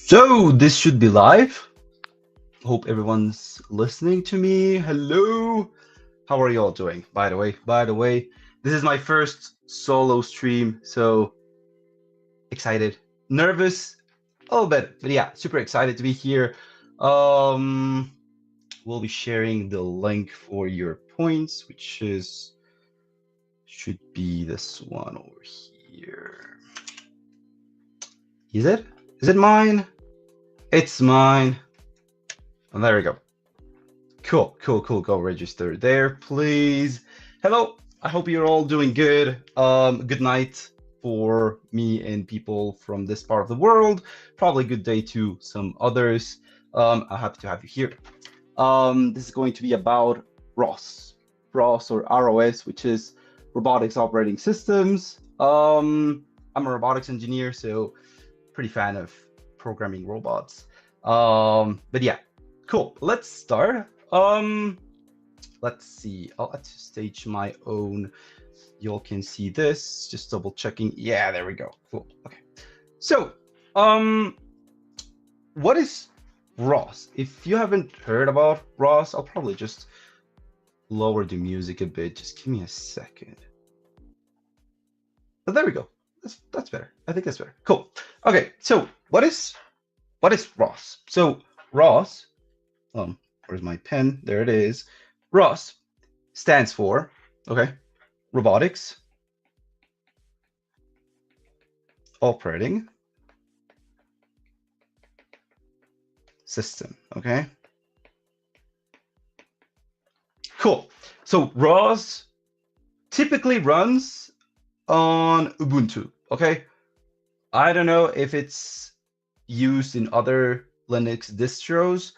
So this should be live. Hope everyone's listening to me. Hello. How are you all doing? By the way, this is my first solo stream, so excited, nervous, a little bit, but yeah, super excited to be here. Um, we'll be sharing the link for your points, which should be this one over here. Is it? Is it mine? It's mine. And there we go. Cool. Go register there, please. Hello. I hope you're all doing good. Good night for me and people from this part of the world. Probably good day to some others. I'm happy to have you here. This is going to be about ROS or ROS, which is Robotics Operating Systems. I'm a robotics engineer, so pretty fan of programming robots. But yeah, cool. Let's start. Let's see. I'll have to stage my own. Y'all can see this. Just double checking. Yeah, there we go. Cool. Okay. So, what is ROS? If you haven't heard about ROS, I'll probably just lower the music a bit. Just give me a second. But there we go. That's better. I think that's better. Cool. Okay. So, what is ROS? So, ROS. Where's my pen? There it is. ROS stands for, okay, Robotics Operating System, okay? Cool. So ROS typically runs on Ubuntu, okay? I don't know if it's used in other Linux distros.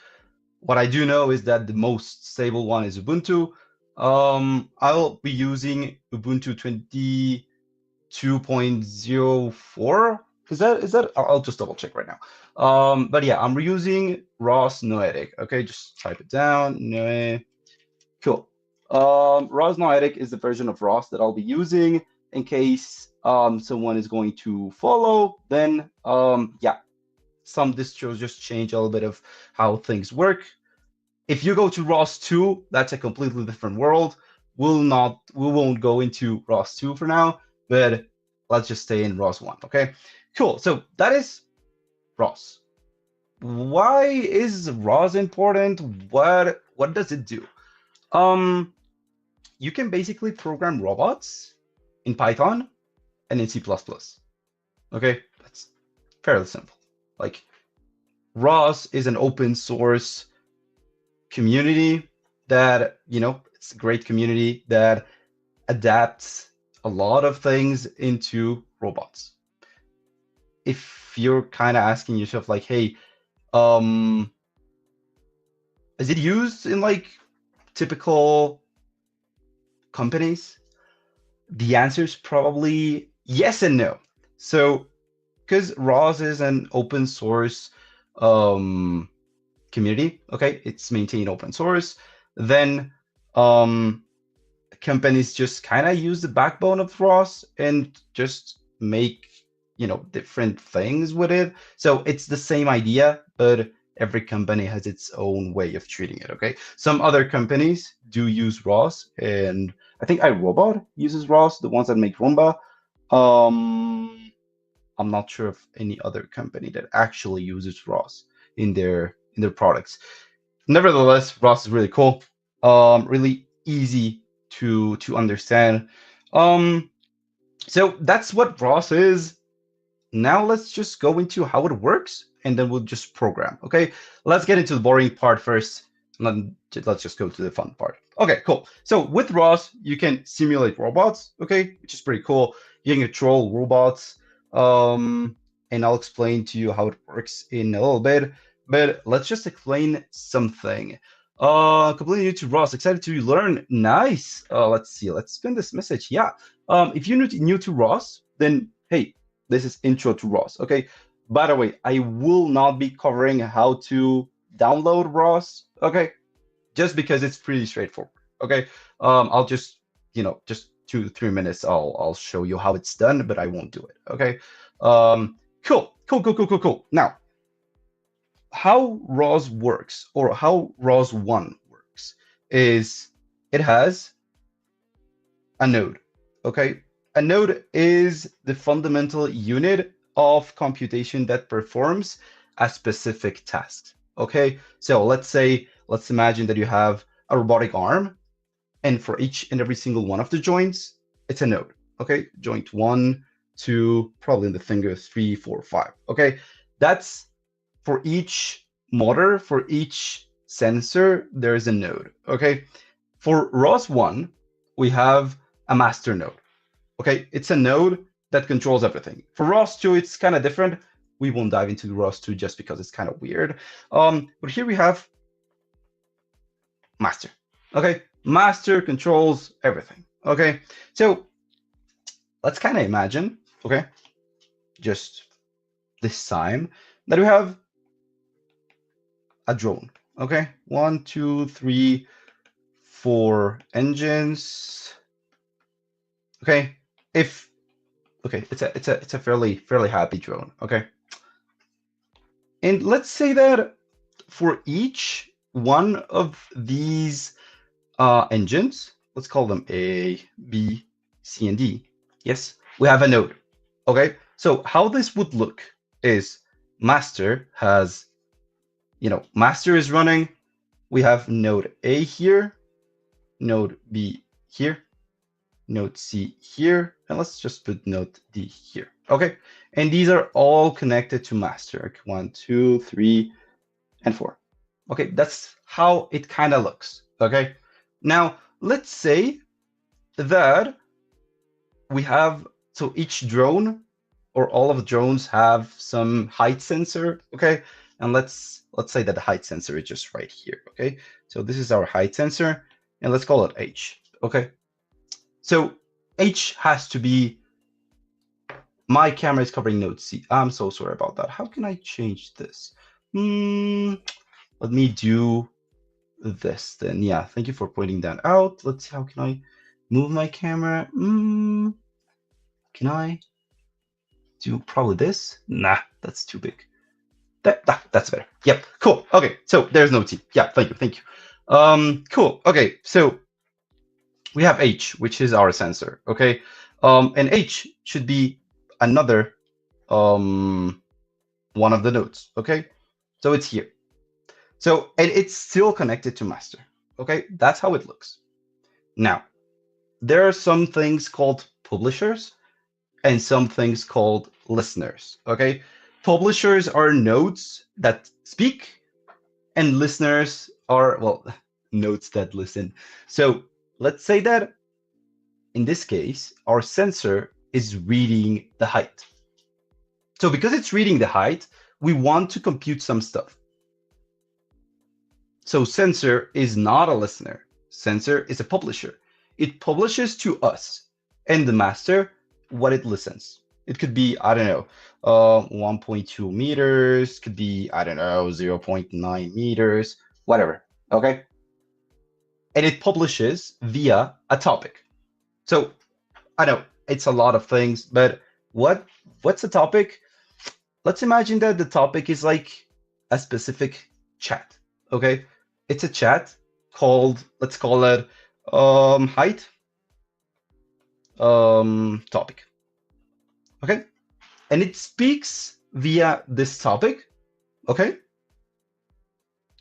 What I do know is that the most stable one is Ubuntu. I'll be using Ubuntu 22.04. Is that? I'll just double check right now. But yeah, I'm reusing ROS Noetic. Okay, just type it down. Noe. Cool. ROS Noetic is the version of ROS that I'll be using in case someone is going to follow. Then yeah, some distros just change a little bit of how things work. If you go to ROS 2, that's a completely different world. We won't go into ROS 2 for now, but let's just stay in ROS 1, okay? Cool, so that is ROS. Why is ROS important? What does it do? You can basically program robots in Python and in C++. Okay, that's fairly simple. Like, ROS is an open source community that, it's a great community that adapts a lot of things into robots. If you're kind of asking yourself like, hey, is it used in like typical companies? The answer is probably yes and no. So because ROS is an open source community, okay, it's maintained open source, then companies just kind of use the backbone of ROS and just make different things with it. So it's the same idea, but every company has its own way of treating it. Okay, some other companies do use ROS, and I think iRobot uses ROS, the ones that make Roomba. I'm not sure of any other company that actually uses ROS in their products. Nevertheless, ROS is really cool, really easy to understand. So that's what ROS is. Now let's just go into how it works, and then we'll just program. Okay, let's get into the boring part first, and then let's just go to the fun part. Okay, cool. So with ROS, you can simulate robots, okay, which is pretty cool. You can control robots, and I'll explain to you how it works in a little bit. But let's just explain something. Completely new to ROS. Excited to learn. Nice. Let's see. Let's spin this message. Yeah. If you're new to ROS, then hey, this is intro to ROS. Okay. By the way, I will not be covering how to download ROS. Okay. Just because it's pretty straightforward. Okay. I'll just, just 2-3 minutes. I'll show you how it's done, but I won't do it. Okay. Cool. Now, how ROS works, or how ROS 1 works, is it has a node. Okay, a node is the fundamental unit of computation that performs a specific task. Okay, so let's imagine that you have a robotic arm, and for each and every single one of the joints, it's a node. Okay, joint 1, 2, probably in the finger 3, 4, 5. Okay, that's for each motor, for each sensor, there is a node. Okay, for ROS 1, we have a master node. Okay, it's a node that controls everything. For ROS 2, it's kind of different. We won't dive into ROS 2 just because it's kind of weird. But here we have master. Okay, master controls everything. Okay, so let's kind of imagine, okay, just this time that we have a drone. Okay, 1, 2, 3, 4 engines. Okay, it's a fairly happy drone. Okay, and let's say that for each one of these engines, let's call them A, B, C, and D. Yes, we have a node. Okay, so how this would look is master has, master is running. We have node A here, node B here, node C here, and let's just put node D here. Okay, and these are all connected to master. 1, 2, 3, and 4. Okay, that's how it kind of looks. Okay, now let's say that we have, so each drone or all of the drones have some height sensor. Okay, and let's say that the height sensor is just right here. Okay, so this is our height sensor, and let's call it H. Okay, so H has to be, my camera is covering node C. I'm so sorry about that. How can I change this? Let me do this then. Yeah, thank you for pointing that out. Let's see, how can I move my camera? Can I do probably this? Nah, that's too big. That's better. Yep, cool. Okay, so there's no T. Yeah, thank you. Cool. Okay, so we have H, which is our sensor. Okay, and H should be another one of the nodes. Okay, so it's here. So, and it's still connected to master. Okay, that's how it looks. Now, there are some things called publishers and some things called listeners. Okay, publishers are nodes that speak, and listeners are, well, nodes that listen. So let's say that in this case, our sensor is reading the height. So because it's reading the height, we want to compute some stuff. So sensor is not a listener. Sensor is a publisher. It publishes to us, and the master, what it listens. It could be, I don't know, 1.2 meters, could be, I don't know, 0.9 meters, whatever, okay? And it publishes via a topic. So I know it's a lot of things, but what's a topic? Let's imagine that the topic is like a specific chat, okay? It's a chat called, let's call it height topic, okay? And it speaks via this topic, okay,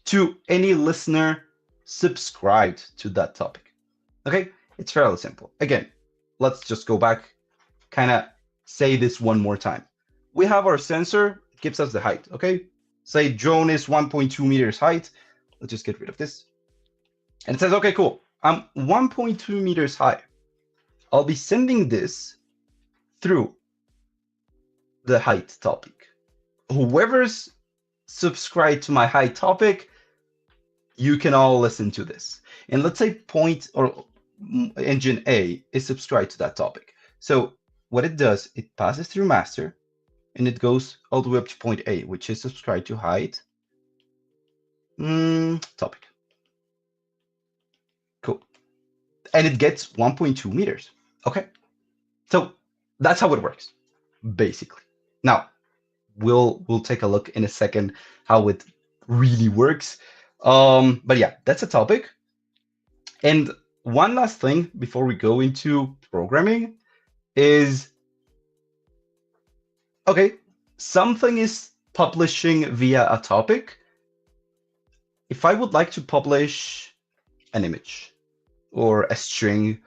to any listener subscribed to that topic, okay? It's fairly simple. Again, let's just go back, kind of say this one more time. We have our sensor, it gives us the height, okay? Say drone is 1.2 meters height. Let's just get rid of this. And it says, okay, cool, I'm 1.2 meters high. I'll be sending this through the height topic. Whoever's subscribed to my height topic, you can all listen to this. And let's say point or engine A is subscribed to that topic. So what it does, it passes through master and it goes all the way up to point A, which is subscribed to height topic. Cool. And it gets 1.2 meters. Okay. So that's how it works, basically. Now, we'll take a look in a second how it really works. But yeah, that's a topic. And one last thing before we go into programming is, okay, something is publishing via a topic. If I would like to publish an image or a string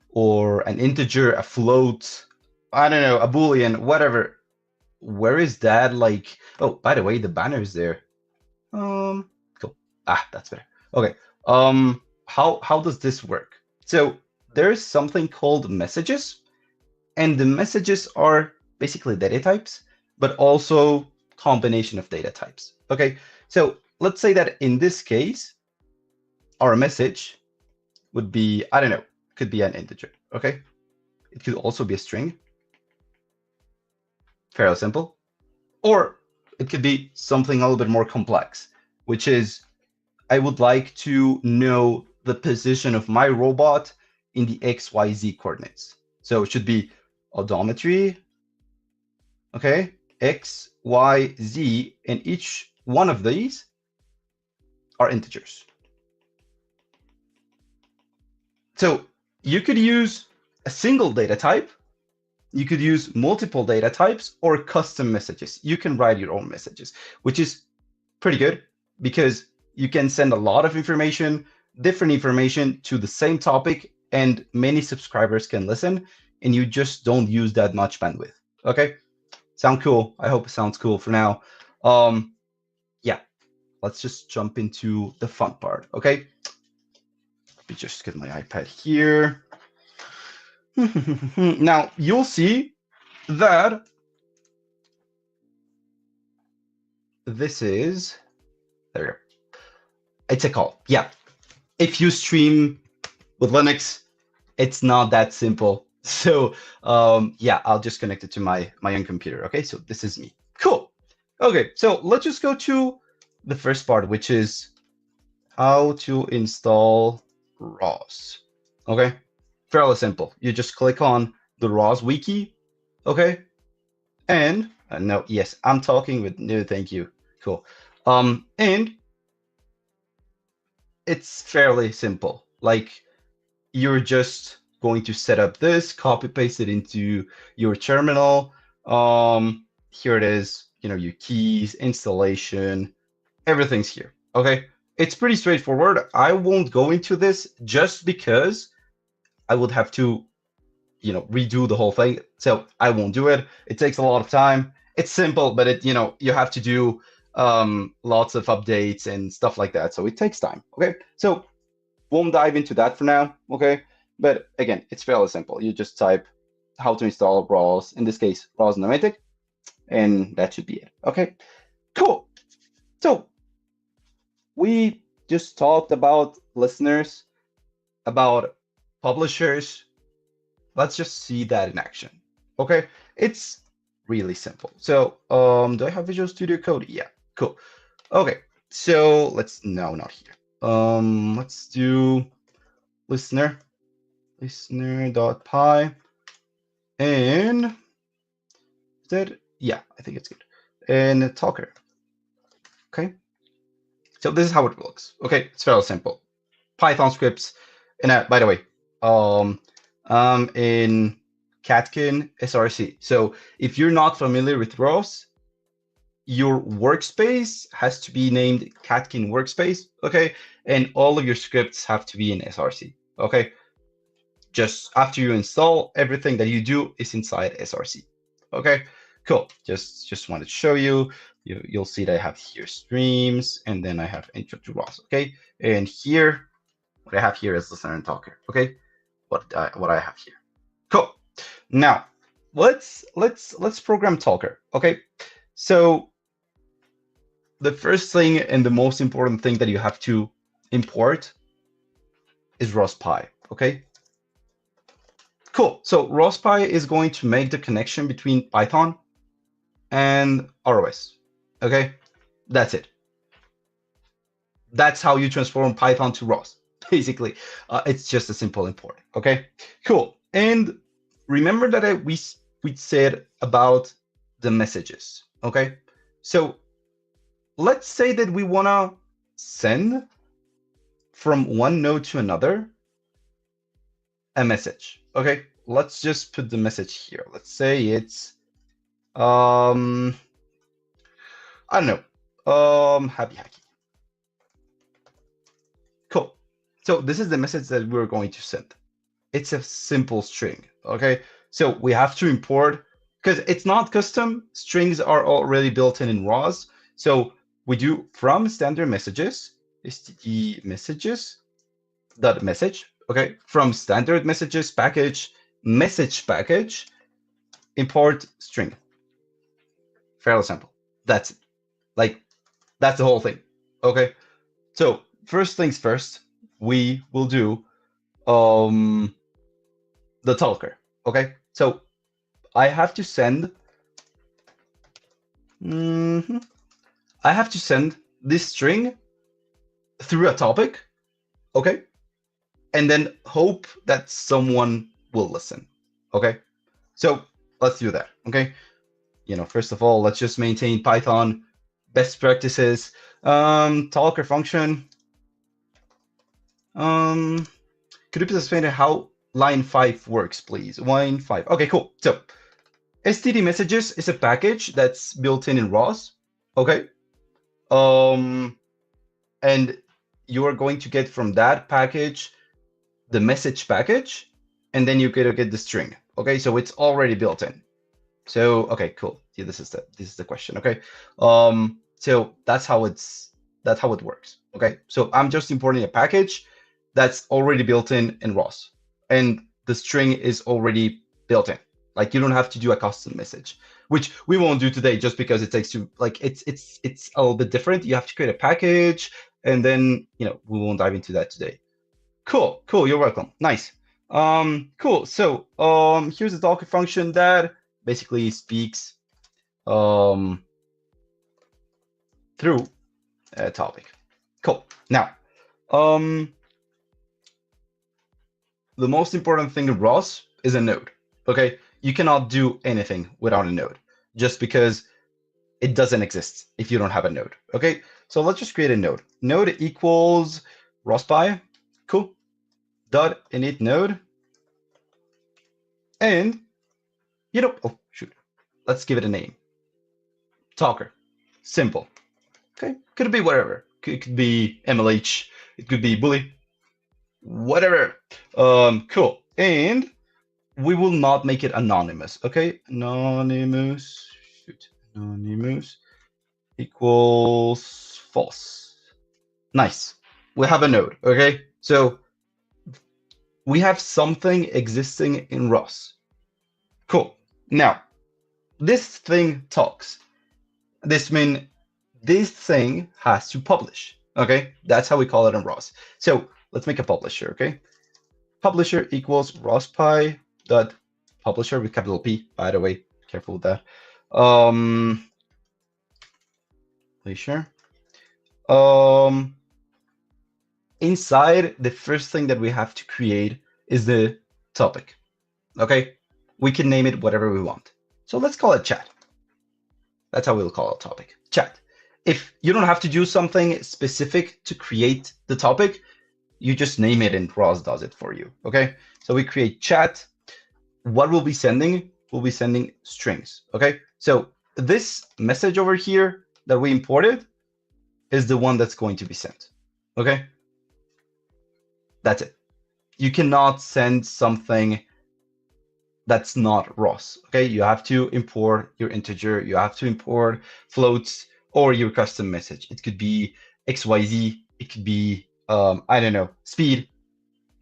or an integer, a float, I don't know, a Boolean, whatever, where is that? Like, oh, by the way, the banner is there. Cool. Ah, that's better. Okay. How does this work? So there's something called messages, and the messages are basically data types, but also combination of data types. Okay. So let's say that in this case, our message would be, I don't know, could be an integer. Okay. It could also be a string. Fairly simple. Or it could be something a little bit more complex, which is I would like to know the position of my robot in the XYZ coordinates. So it should be odometry, okay, X, Y, Z, and each one of these are integers. So you could use a single data type, you could use multiple data types, or custom messages. You can write your own messages, which is pretty good because you can send a lot of information, different information to the same topic, and many subscribers can listen, and you just don't use that much bandwidth. Okay, sound cool? I hope it sounds cool for now. Yeah, let's just jump into the fun part. Okay, let me just get my iPad here. Now you'll see that this is, there you go. It's a call. Yeah, if you stream with Linux, it's not that simple. So yeah, I'll just connect it to my own computer. Okay, so this is me. Cool. Okay, so let's just go to the first part, which is how to install ROS. Okay, fairly simple. You just click on the ROS wiki. Okay, and no, yes, I'm talking with no, thank you. Cool. And it's fairly simple. Like, you're just going to set up this, copy paste it into your terminal. Here it is, you know, your keys, installation, everything's here. Okay, it's pretty straightforward. I won't go into this just because I would have to, you know, redo the whole thing. So I won't do it. It takes a lot of time. It's simple, but it, you know, you have to do lots of updates and stuff like that. So it takes time. Okay, so won't dive into that for now, okay? But again, it's fairly simple. You just type how to install ROS, in this case, ROS Nomatic, and that should be it, okay? Cool. So we just talked about listeners, about publishers. Let's just see that in action, okay? It's really simple. So do I have Visual Studio Code? Yeah, cool. Okay, so let's, no, not here. Let's do listener.py, and that, yeah, I think it's good. And talker. Okay, so this is how it looks. Okay, it's fairly simple. Python scripts, and by the way, in Catkin SRC. So if you're not familiar with ROS, your workspace has to be named Catkin workspace. Okay, and all of your scripts have to be in SRC. Okay, just after you install, everything that you do is inside SRC. Okay, cool. Just wanted to show you. You'll see that I have here streams, and then I have intro to ROS. Okay, and here, what I have here is listener and talker. Okay, what I have here. Cool. Now let's program talker. Okay, so the first thing and the most important thing that you have to import is ROS.py. Okay. Cool. So ROS.py is going to make the connection between Python and ROS. Okay, that's it. That's how you transform Python to ROS. Basically, it's just a simple import. Okay, cool. And remember that we said about the messages. Okay, so let's say that we want to send from one node to another a message. Okay, let's just put the message here. Let's say it's I don't know, happy hacky. Cool. So this is the message that we're going to send. It's a simple string. Okay, so we have to import because it's not custom. Strings are already built in ROS. So we do from standard messages, std messages dot message. Okay, from standard messages package, message package, import string. Fairly simple. That's it. Like that's the whole thing. Okay. So first things first, we will do the talker. Okay. So I have to send I have to send this string through a topic. Okay. And then hope that someone will listen. Okay. So let's do that. Okay. First of all, let's just maintain Python best practices. Talker function. Could you please explain how line 5 works, please? Line 5. Okay, cool. So std messages is a package that's built in ROS. Okay. And you are going to get from that package the message package, and then you're going to get the string. Okay, so it's already built in. So okay, cool. Yeah, this is the question. Okay, so that's how it works. Okay, so I'm just importing a package that's already built in ROS, and the string is already built in. Like you don't have to do a custom message, which we won't do today, just because it takes you like it's a little bit different. You have to create a package, and then we won't dive into that today. Cool, cool. You're welcome. Nice. Cool. So here's the talker function that basically speaks through a topic. Cool. Now, the most important thing in ROS is a node. Okay, you cannot do anything without a node, just because it doesn't exist if you don't have a node. Okay, so let's just create a node. Node equals ROS.py. Cool. Dot init node. And oh shoot, let's give it a name. Talker. Simple. Okay, could be whatever. It could be MLH. It could be bully. Whatever. Cool. And we will not make it anonymous. Okay, anonymous. Shoot, anonymous equals false. Nice. We have a node. Okay, so we have something existing in ROS. Cool. Now, this thing talks. This means this thing has to publish. Okay, that's how we call it in ROS. So let's make a publisher. Okay, publisher equals ROS.py dot publisher with capital P. By the way, careful with that. Publisher. Inside, the first thing that we have to create is the topic. Okay, we can name it whatever we want. So let's call it chat. That's how we'll call it topic, chat. If you don't have to do something specific to create the topic, you just name it and ROS does it for you. Okay, so we create chat. What we'll be sending? We'll be sending strings. Okay, so this message over here that we imported is the one that's going to be sent. Okay, that's it. You cannot send something that's not ROS. Okay, you have to import your integer, you have to import floats or your custom message. It could be XYZ, it could be I don't know, speed,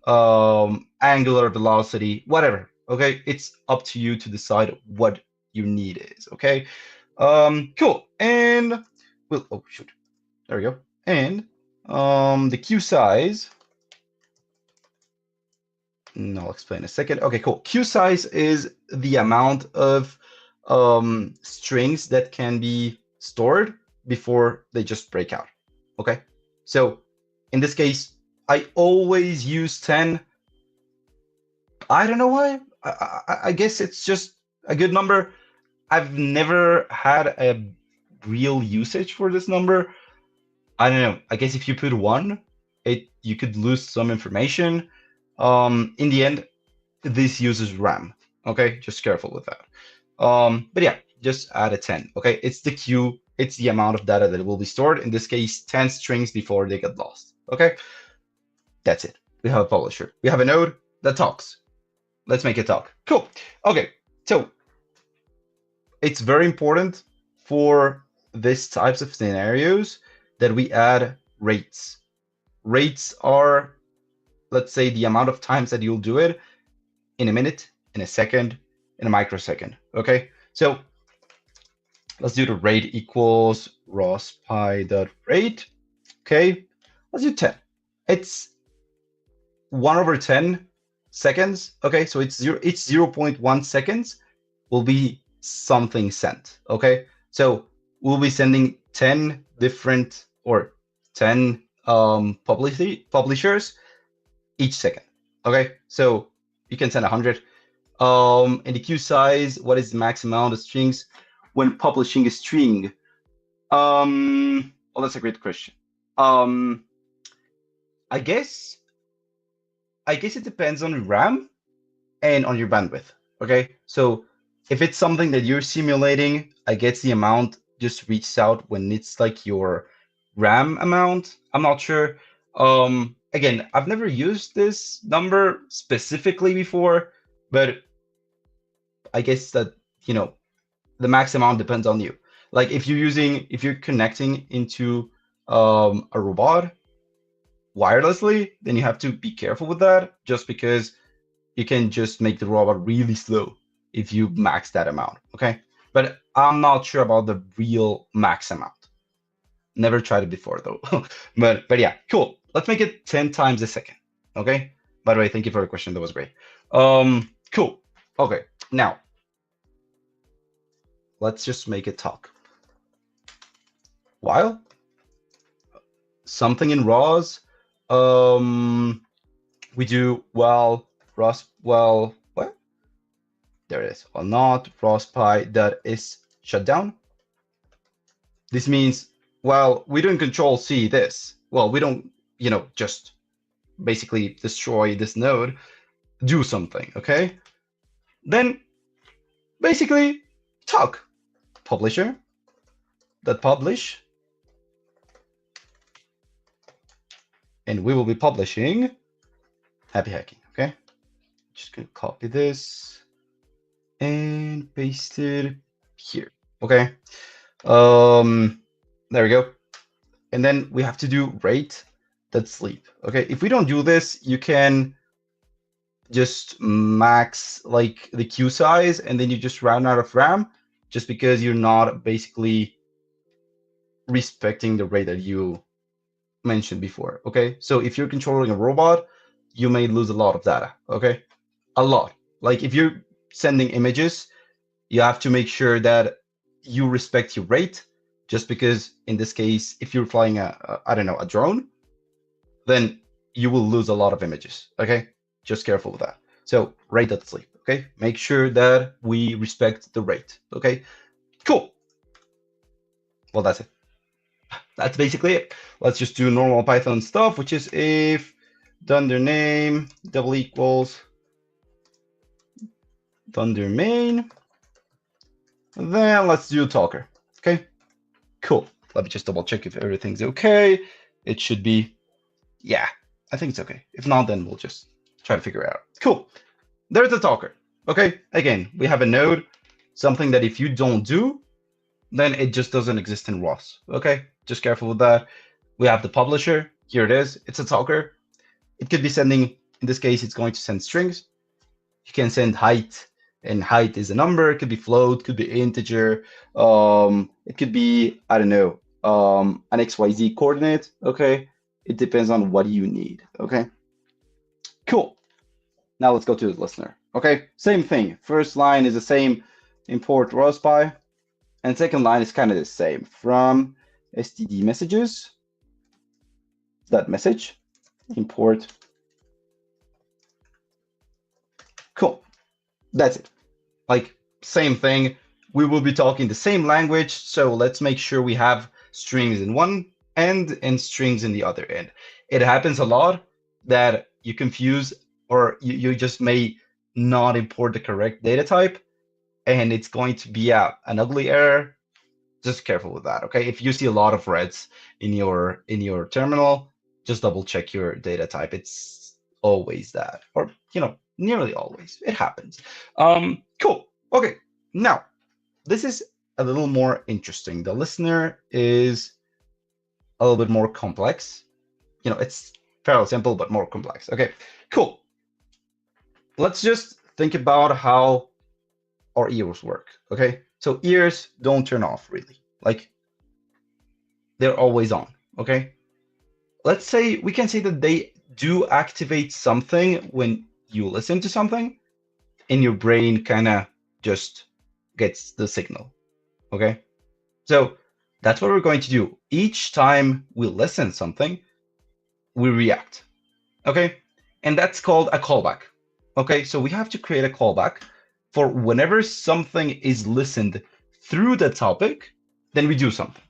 angular velocity, whatever. Okay, it's up to you to decide what your need is. Okay, cool. And we'll oh shoot, there we go. And the queue size. I'll explain in a second. Okay, cool. Queue size is the amount of strings that can be stored before they just break out. Okay, so in this case, I always use 10. I don't know why. I guess it's just a good number. I've never had a real usage for this number. I don't know. I guess if you put 1, you could lose some information. In the end, this uses RAM. Okay, just careful with that. But yeah, just add a 10. Okay, it's the queue. It's the amount of data that will be stored. In this case, 10 strings before they get lost. Okay, that's it. We have a publisher. We have a node that talks. Let's make it talk. Cool. Okay, so it's very important for these types of scenarios that we add rates. Rates are, let's say, the amount of times that you'll do it in a minute, in a second, in a microsecond. Okay, so let's do the rate equals ROS_pi.rate. Okay, let's do 10. It's 1/10 seconds. Okay, so it's 0.1 seconds will be something sent. Okay, so we'll be sending 10 different or 10 publishers each second. Okay, so you can send 100. In the queue size, what is the max amount of strings when publishing a string? Well, that's a great question. I guess it depends on RAM and on your bandwidth. Okay, so if it's something that you're simulating, I guess the amount just reaches out when it's like your RAM amount. I'm not sure. Again, I've never used this number specifically before, but I guess that, you know, the max amount depends on you. Like if you're connecting into a robot wirelessly, then you have to be careful with that, just because you can just make the robot really slow if you max that amount. Okay, but I'm not sure about the real max amount. Never tried it before though. but yeah, cool. Let's make it 10 times a second. Okay. By the way, thank you for your question. That was great. Cool. Okay. Now let's just make it talk. While something in ROS, we do what? There it is. While not ROS_pi that is shut down. This means, well, we don't control C this. Well, we don't, just basically destroy this node, do something, okay? Then basically talk. Publisher that publish, and we will be publishing happy hacking. Okay, just gonna copy this and paste it here. Okay, there we go. And then we have to do rate that sleep. Okay, if we don't do this, you can just max like the queue size, and then you just run out of RAM, just because you're not basically respecting the rate that you mentioned before. Okay, so if you're controlling a robot, you may lose a lot of data. Okay, a lot. Like if you're sending images, you have to make sure that you respect your rate, just because in this case, if you're flying a drone, then you will lose a lot of images. Okay, just careful with that. So rate that sleep. Okay, make sure that we respect the rate. Okay, cool. Well, that's it. That's basically it. Let's just do normal Python stuff, which is if thunder name double equals thunder main. Then let's do talker. Okay, cool. Let me just double check if everything's okay. It should be, yeah, I think it's okay. If not, then we'll just try to figure it out. Cool. There's the talker. Okay, again, we have a node, something that if you don't do, then it just doesn't exist in ROS. Okay, just careful with that. We have the publisher. Here it is. It's a talker. It could be sending, in this case, it's going to send strings. You can send height, and height is a number. It could be float, could be integer. It could be, I don't know, an XYZ coordinate. Okay, it depends on what you need. Okay, cool. Now let's go to the listener. Okay, same thing. First line is the same, import ROS_pi. And second line is kind of the same, from std messages, that message, import. Cool. That's it. Like same thing. we will be talking the same language. So let's make sure we have strings in one end and strings in the other end. It happens a lot that you confuse or you just may not import the correct data type, and it's going to be an ugly error. Just careful with that, okay? If you see a lot of reds in your terminal, just double check your data type. It's always that, or nearly always. It happens. Cool. Okay. Now, this is a little more interesting. The listener is a little bit more complex. It's fairly simple, but more complex. Okay, cool. Let's just think about how our ears work. Okay, so ears don't turn off really. Like, they're always on. Okay, let's say we can say that they do activate something when you listen to something, and your brain kind of just gets the signal. Okay, so that's what we're going to do. Each time we listen something, we react. Okay, and that's called a callback. Okay, so we have to create a callback for whenever something is listened through the topic, then we do something.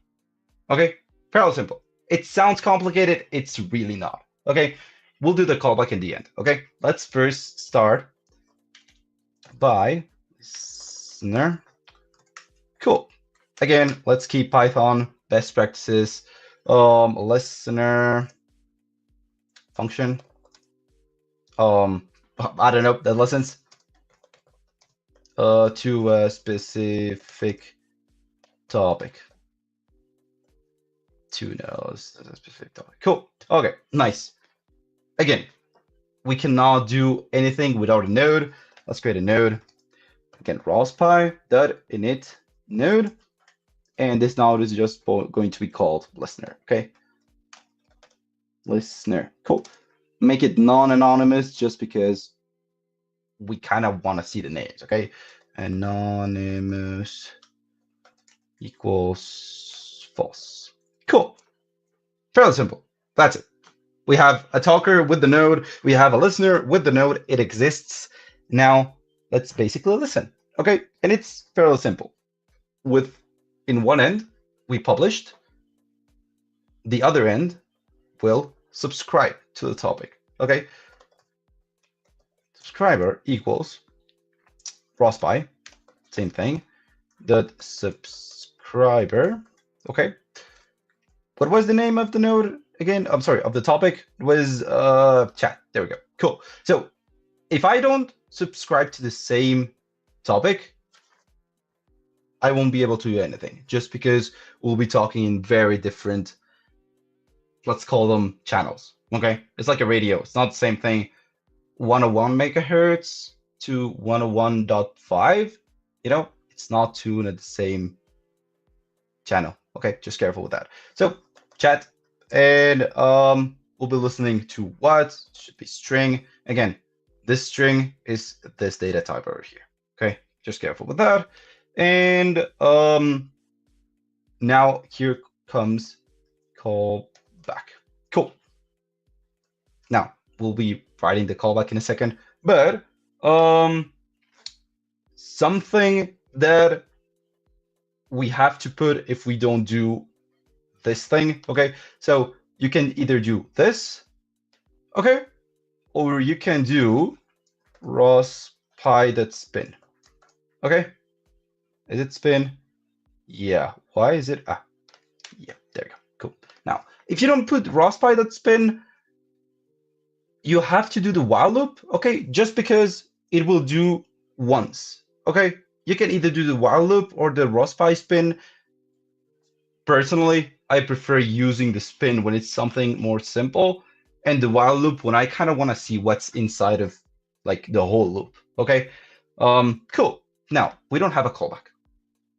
Okay, fairly simple. It sounds complicated, it's really not. Okay, we'll do the callback in the end. Okay, let's first start by listener. Cool. Again, let's keep Python best practices. Listener function. I don't know, that listens to a specific topic. To know a specific topic. Cool. Okay, nice. Again, we cannot do anything without a node. Let's create a node. Again, rospy.init node. And this node is just going to be called listener. Okay. Listener. Cool. Make it non-anonymous just because we kind of want to see the names. Okay. Anonymous equals false. Cool. Fairly simple. That's it. We have a talker with the node. We have a listener with the node. It exists. Now let's basically listen. Okay. And it's fairly simple. In one end, we published. The other end will subscribe to the topic. Okay. Subscriber equals rospy. Same thing. Dot subscriber. Okay. What was the name of the node again? I'm sorry, of the topic. It was chat. There we go. Cool. So if I don't subscribe to the same topic, I won't be able to do anything, just because we'll be talking in very different, let's call them channels. Okay. It's like a radio. It's not the same thing. 101 megahertz to 101.5. It's not tuned at the same channel. Okay, just careful with that. So chat, and we'll be listening to what? It should be string. Again, this string is this data type over here. Okay, just careful with that. And now here comes callback. Cool. Now we'll be writing the callback in a second, but something that we have to put if we don't do this thing. Okay, so you can either do this, okay, or you can do rospy.spin. Okay, is it spin? Yeah. Why is it? Yeah, there you go. Cool. Now, if you don't put rospy.spin, you have to do the while loop. Okay, just because it will do once. Okay, you can either do the while loop or the rospy spin. Personally, I prefer using the spin when it's something more simple, and the while loop when I kind of want to see what's inside of like the whole loop. Okay, cool. Now we don't have a callback.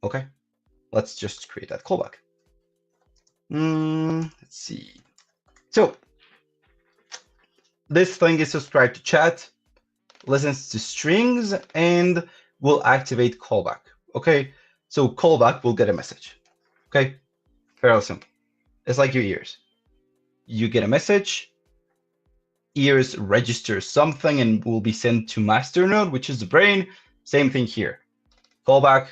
Okay, let's just create that callback. Let's see. So this thing is subscribed to chat, listens to strings, and will activate callback. Okay, so callback will get a message. Okay, fairly simple. It's like your ears. You get a message, ears register something and will be sent to master node, which is the brain. Same thing here. Callback,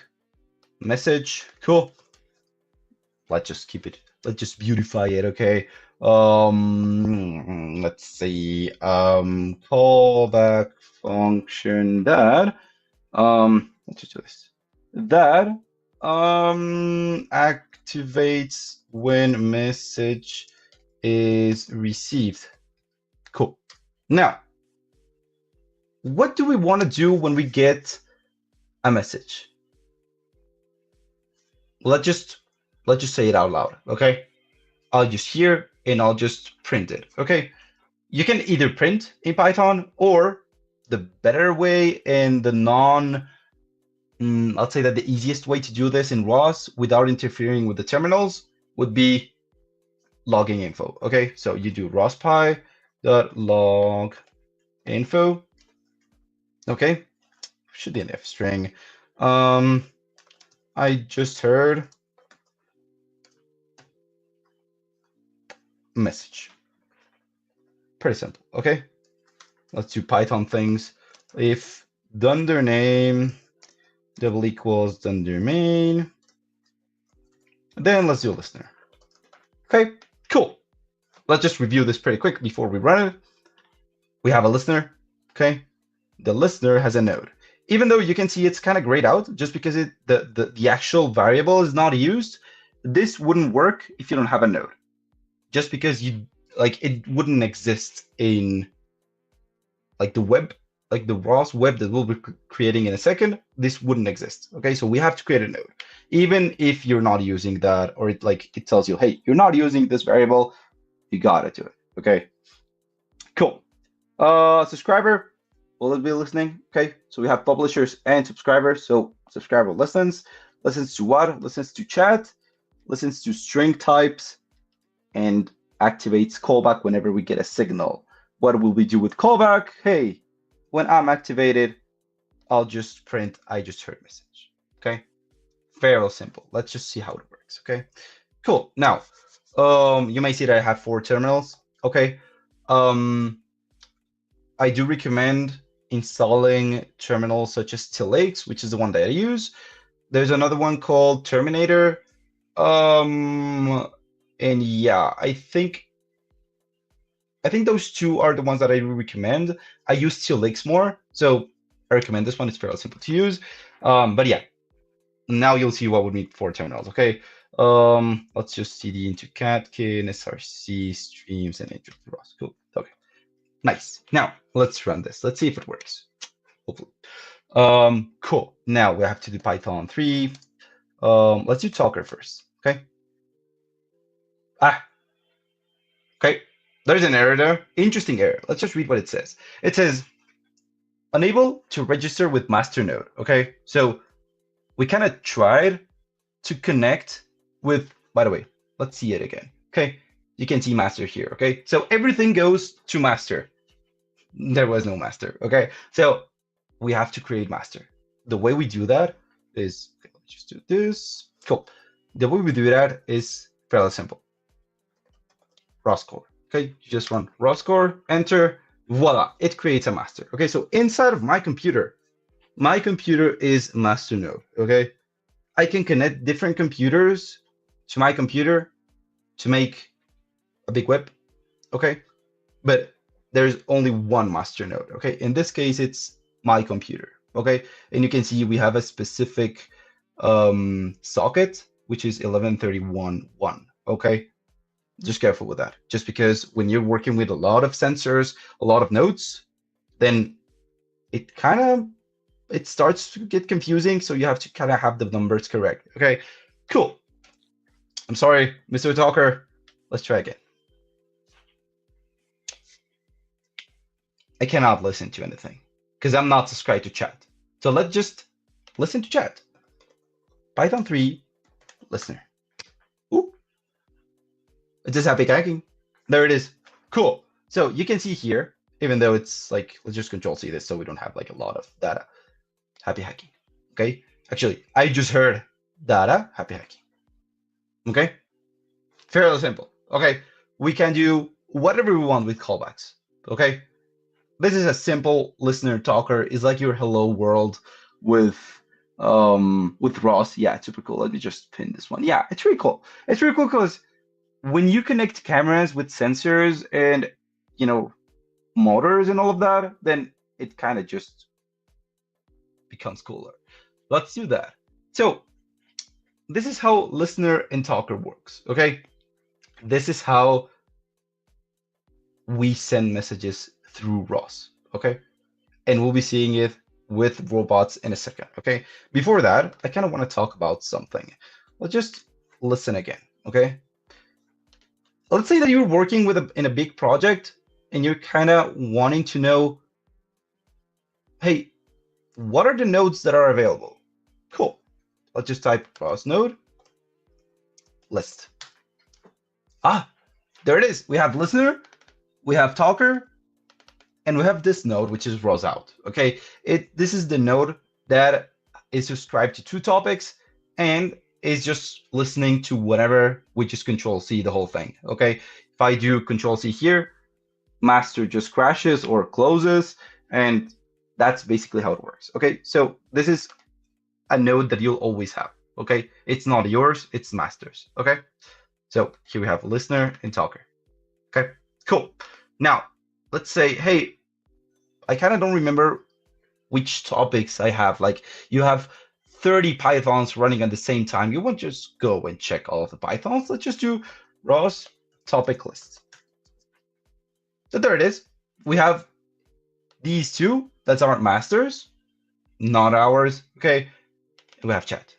message. Cool. Let's just keep it. Let's just beautify it. Okay. Let's see. Callback function that let's just do this. That activates when message is received. Cool. Now, what do we want to do when we get a message? Let's just say it out loud, okay? I'll just hear and I'll just print it, okay? You can either print in Python, or the better way and the I'll say that the easiest way to do this in ROS without interfering with the terminals would be logging info, okay? So you do rospy.log info, okay? Should be an F string. I just heard message. Pretty simple, okay? Let's do Python things. If dunder name double equals dunder main, then let's do a listener. Okay, cool. Let's just review this pretty quick before we run it. We have a listener, okay? The listener has a node. Even though you can see it's kind of grayed out just because the actual variable is not used, this wouldn't work if you don't have a node. Just because it wouldn't exist in like the web, like the ROS web that we'll be creating in a second, this wouldn't exist. Okay, so we have to create a node. Even if you're not using that, or it tells you, hey, you're not using this variable, you gotta do it. Okay, cool. Subscriber, will it be listening? Okay, so we have publishers and subscribers. So subscriber listens to what? Listens to chat, listens to string types, and activates callback whenever we get a signal. What will we do with callback? Hey, when I'm activated, I'll just print I just heard message. Okay, very simple. Let's just see how it works. Okay, cool. Now, you may see that I have 4 terminals. Okay, I do recommend installing terminals such as Tilix, which is the one that I use. There's another one called Terminator. And yeah, I think those 2 are the ones that I recommend. I use Tilix more, so I recommend this one. It's fairly simple to use. But yeah, now you'll see what we need 4 terminals. Okay, let's just cd into catkin, src, streams, and enter ROS. Cool. Okay, nice. Now let's run this. Let's see if it works. Hopefully. Cool. Now we have to do Python 3. Let's do Talker first. Okay. Okay. There's an error there. Interesting error. Let's just read what it says. It says, unable to register with master node. Okay. So we kind of tried to connect with, by the way, let's see it again. Okay. You can see master here. Okay. So everything goes to master. There was no master. Okay. So we have to create master. The way we do that is, okay, let's just do this. Cool. The way we do that is fairly simple. ROS core. Okay, you just run ROS core, enter, voila, it creates a master. Okay, so inside of my computer is master node. Okay, I can connect different computers to my computer to make a big web. Okay, but there's only one master node. Okay, in this case, it's my computer. Okay, and you can see we have a specific socket, which is 1131.1. Okay, just careful with that. Just because when you're working with a lot of sensors, a lot of nodes, then it starts to get confusing. So you have to kind of have the numbers correct. Okay, cool. I'm sorry, Mr. Talker. Let's try again. I cannot listen to anything because I'm not subscribed to chat. So let's just listen to chat. Python 3 listener. Ooh. It's just happy hacking. There it is. Cool. So you can see here, even though it's like, let's just control C this so we don't have like a lot of data. Happy hacking. Okay. Actually, I just heard data, happy hacking. Okay. Fairly simple. Okay. We can do whatever we want with callbacks. Okay. This is a simple listener talker. It's like your hello world with with ROS. Yeah, it's super cool. Let me just pin this one. Yeah, it's really cool. It's really cool because when you connect cameras with sensors and, you know, motors and all of that, then it kind of just becomes cooler. Let's do that. So this is how listener and talker works. Okay, this is how we send messages through ROS. Okay, and we'll be seeing it with robots in a second. Okay, before that, I kind of want to talk about something. Let's just listen again. Okay, let's say that you're working with in a big project and you're kind of wanting to know, hey, what are the nodes that are available? Cool. Let's just type ROS node list. Ah, there it is. We have listener, we have talker, and we have this node, which is ROS out. Okay, this is the node that is subscribed to two topics and is just listening to whatever we just control C the whole thing. Okay, if I do control C here, master just crashes or closes, and that's basically how it works. Okay, so this is a node that you'll always have. Okay, it's not yours, it's master's. Okay, so here we have listener and talker. Okay, cool. Now let's say, hey, I kind of don't remember which topics I have. Like you have 30 Pythons running at the same time. You won't just go and check all of the Pythons. Let's just do ROS topic list. So there it is. We have these two that aren't masters, not ours. Okay, we have chat.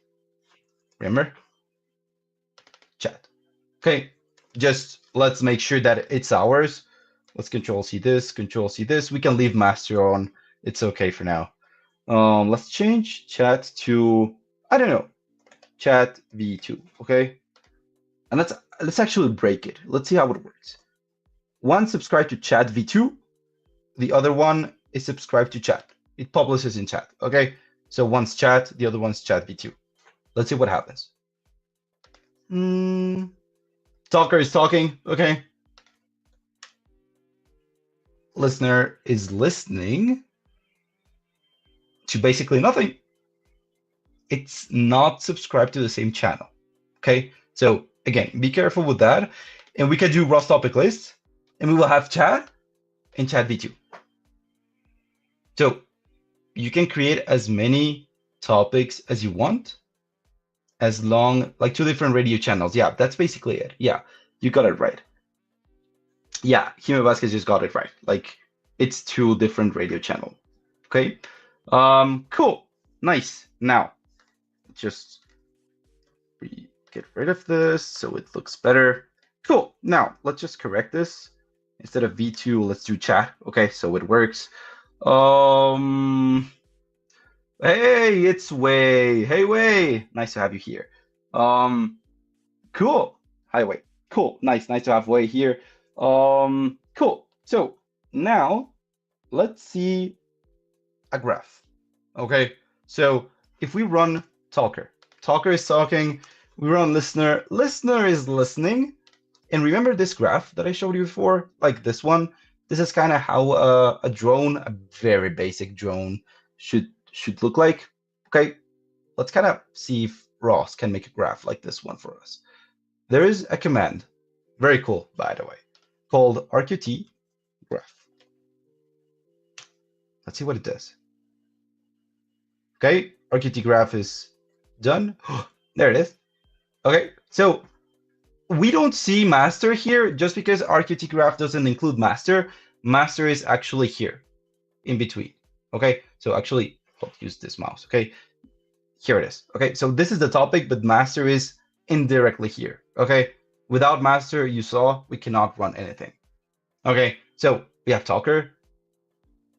Remember? Chat. Okay, just let's make sure that it's ours. Let's control C this, control C this. We can leave master on. It's okay for now. Let's change chat to, I don't know, chat v2. Okay, and let's actually break it. Let's see how it works. One subscribed to chat v2, the other one is subscribed to chat. It publishes in chat. Okay, so one's chat, the other one's chat v2. Let's see what happens. Talker is talking. Okay, listener is listening to basically nothing. It's not subscribed to the same channel. Okay, so again, be careful with that. And we can do ROS topic list, and we will have chat and chat v2. So you can create as many topics as you want, as long, like two different radio channels. Yeah, that's basically it. Yeah, you got it right. Yeah, Hime Vasquez just got it right. Like it's two different radio channels. Okay, cool, nice. Now, just get rid of this so it looks better. Cool. Now let's just correct this. Instead of v2, let's do chat. Okay, so it works. Hey, it's Wei. Hey, Wei. Nice to have you here. Cool. Hi, Wei. Cool. Nice to have Wei here. Cool. So now let's see a graph. Okay, so if we run talker, talker is talking, we run listener, listener is listening. And remember this graph that I showed you before, like this one? This is kind of how a drone, a very basic drone, should look like. Okay, let's kind of see if ROS can make a graph like this one for us. There is a command, very cool, by the way, called RQT graph. Let's see what it does. Okay, RQT graph is done. There it is. Okay, so we don't see master here just because RQT graph doesn't include master. Master is actually here in between. Okay, so actually, I'll use this mouse. Okay, here it is. Okay, so this is the topic, but master is indirectly here. Okay, without master, you saw we cannot run anything. Okay, so we have talker,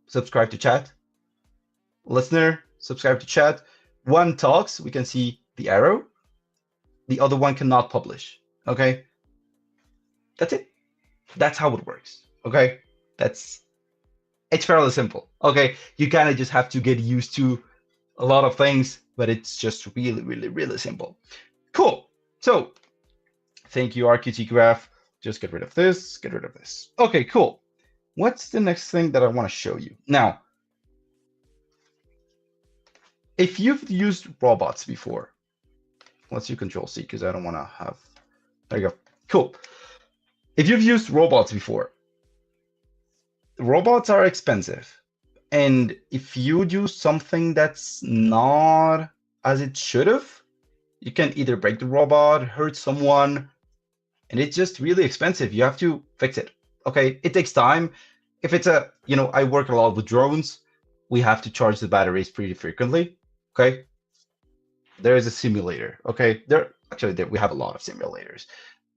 subscribe to chat, listener, subscribe to chat. One talks, we can see the arrow. The other one cannot publish. Okay, that's it. That's how it works. Okay, it's fairly simple. Okay, you kind of just have to get used to a lot of things, but it's just really simple. Cool. So thank you, RQT graph. Just get rid of this, get rid of this. Okay, cool. What's the next thing that I want to show you? Now, if you've used robots before, let's do Control C because I don't want to have. There you go. Cool. If you've used robots before, robots are expensive. And if you do something that's not as it should have, you can either break the robot, hurt someone, and it's just really expensive. You have to fix it. Okay, it takes time. If it's a, I work a lot with drones. We have to charge the batteries pretty frequently. Okay, there is a simulator. Okay, we have a lot of simulators.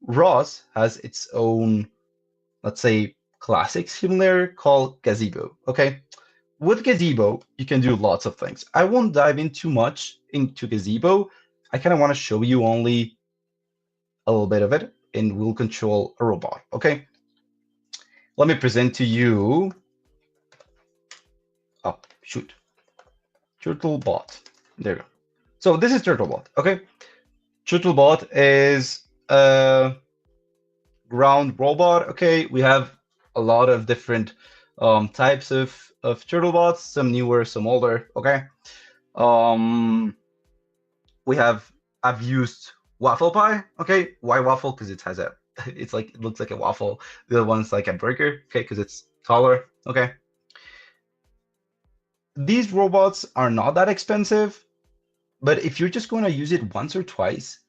ROS has its own, let's say, classic simulator called Gazebo. Okay, with Gazebo, you can do lots of things. I won't dive in too much into Gazebo. I kind of want to show you only a little bit of it, and we'll control a robot. Okay, let me present to you. Oh, shoot. Turtlebot. There you go. So this is Turtlebot. Okay, Turtlebot is a ground robot. Okay, we have a lot of different types of Turtlebots, some newer, some older. Okay, I've used waffle pie. Okay, why waffle? Because it has a, it looks like a waffle. The other one's like a burger. Okay, because it's taller. Okay, these robots are not that expensive, but if you're just going to use it once or twice,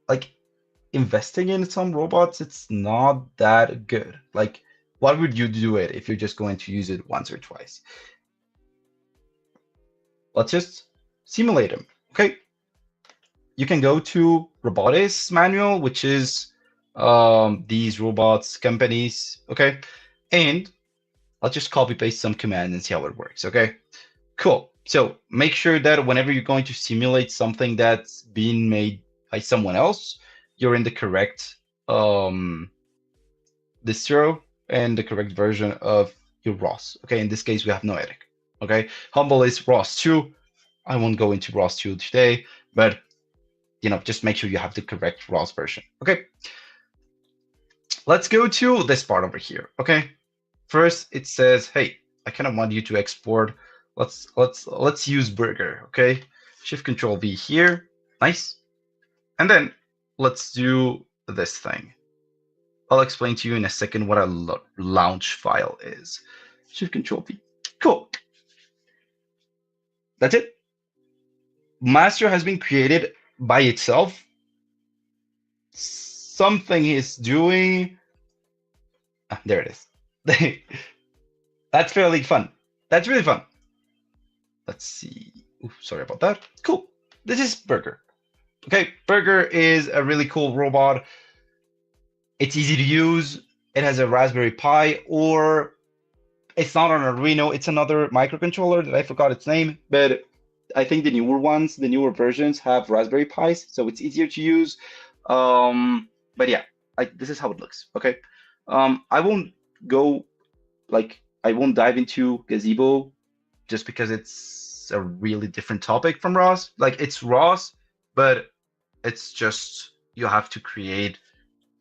like investing in some robots, it's not that good. Like, why would you do it if you're just going to use it once or twice? Let's just simulate them. Okay, you can go to robotics manual, which is these robots companies. Okay, and I'll just copy paste some command and see how it works. Okay, cool. So make sure that whenever you're going to simulate something that's being made by someone else, you're in the correct distro and the correct version of your ROS. Okay, in this case, we have Noetic. Okay, Humble is ROS 2. I won't go into ROS 2 today, but just make sure you have the correct ROS version. Okay, let's go to this part over here. Okay, first it says, hey, I kind of want you to export. Let's use burger. Okay, Shift Control V here. Nice. And then let's do this thing. I'll explain to you in a second what a launch file is. Shift Control V. Cool. That's it. Master has been created by itself. Something is doing. There it is. That's fairly fun. That's really fun. Let's see. Ooh, sorry about that. Cool. This is Burger. Okay, Burger is a really cool robot. It's easy to use. It has a Raspberry Pi, or it's not an Arduino. It's another microcontroller that I forgot its name, but I think the newer ones, the newer versions have Raspberry Pis, so it's easier to use. But yeah, this is how it looks. Okay, I won't go I won't dive into Gazebo just because it's a really different topic from ROS. Like, it's ROS, but it's just you have to create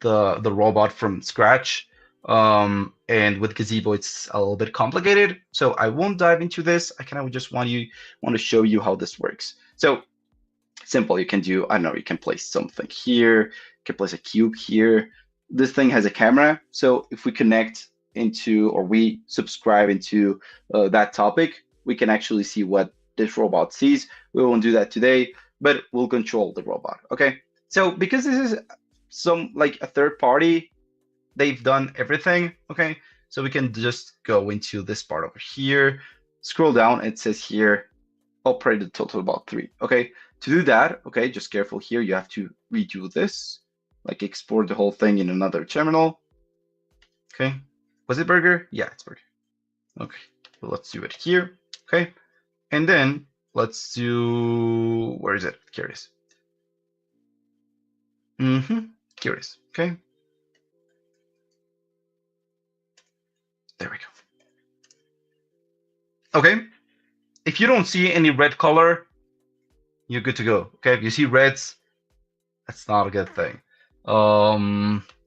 the robot from scratch. And with Gazebo, it's a little bit complicated. So I won't dive into this. I kind of just want to show you how this works. So simple, you can do, I don't know, you can place something here, you can place a cube here. This thing has a camera. So if we connect into, or we subscribe into that topic, we can actually see what this robot sees. We won't do that today, but we'll control the robot. Okay. So because this is a third party, they've done everything. Okay. So we can just go into this part over here, scroll down. It says here, operated total about 3. Okay. To do that, okay, just careful here. You have to redo this, like export the whole thing in another terminal. Okay. Was it Burger? Yeah, it's Burger. Okay. Well, let's do it here. Okay. And then let's do, where is it? Curious. Curious. Okay. There we go. Okay. If you don't see any red color, you're good to go. Okay. If you see reds, that's not a good thing.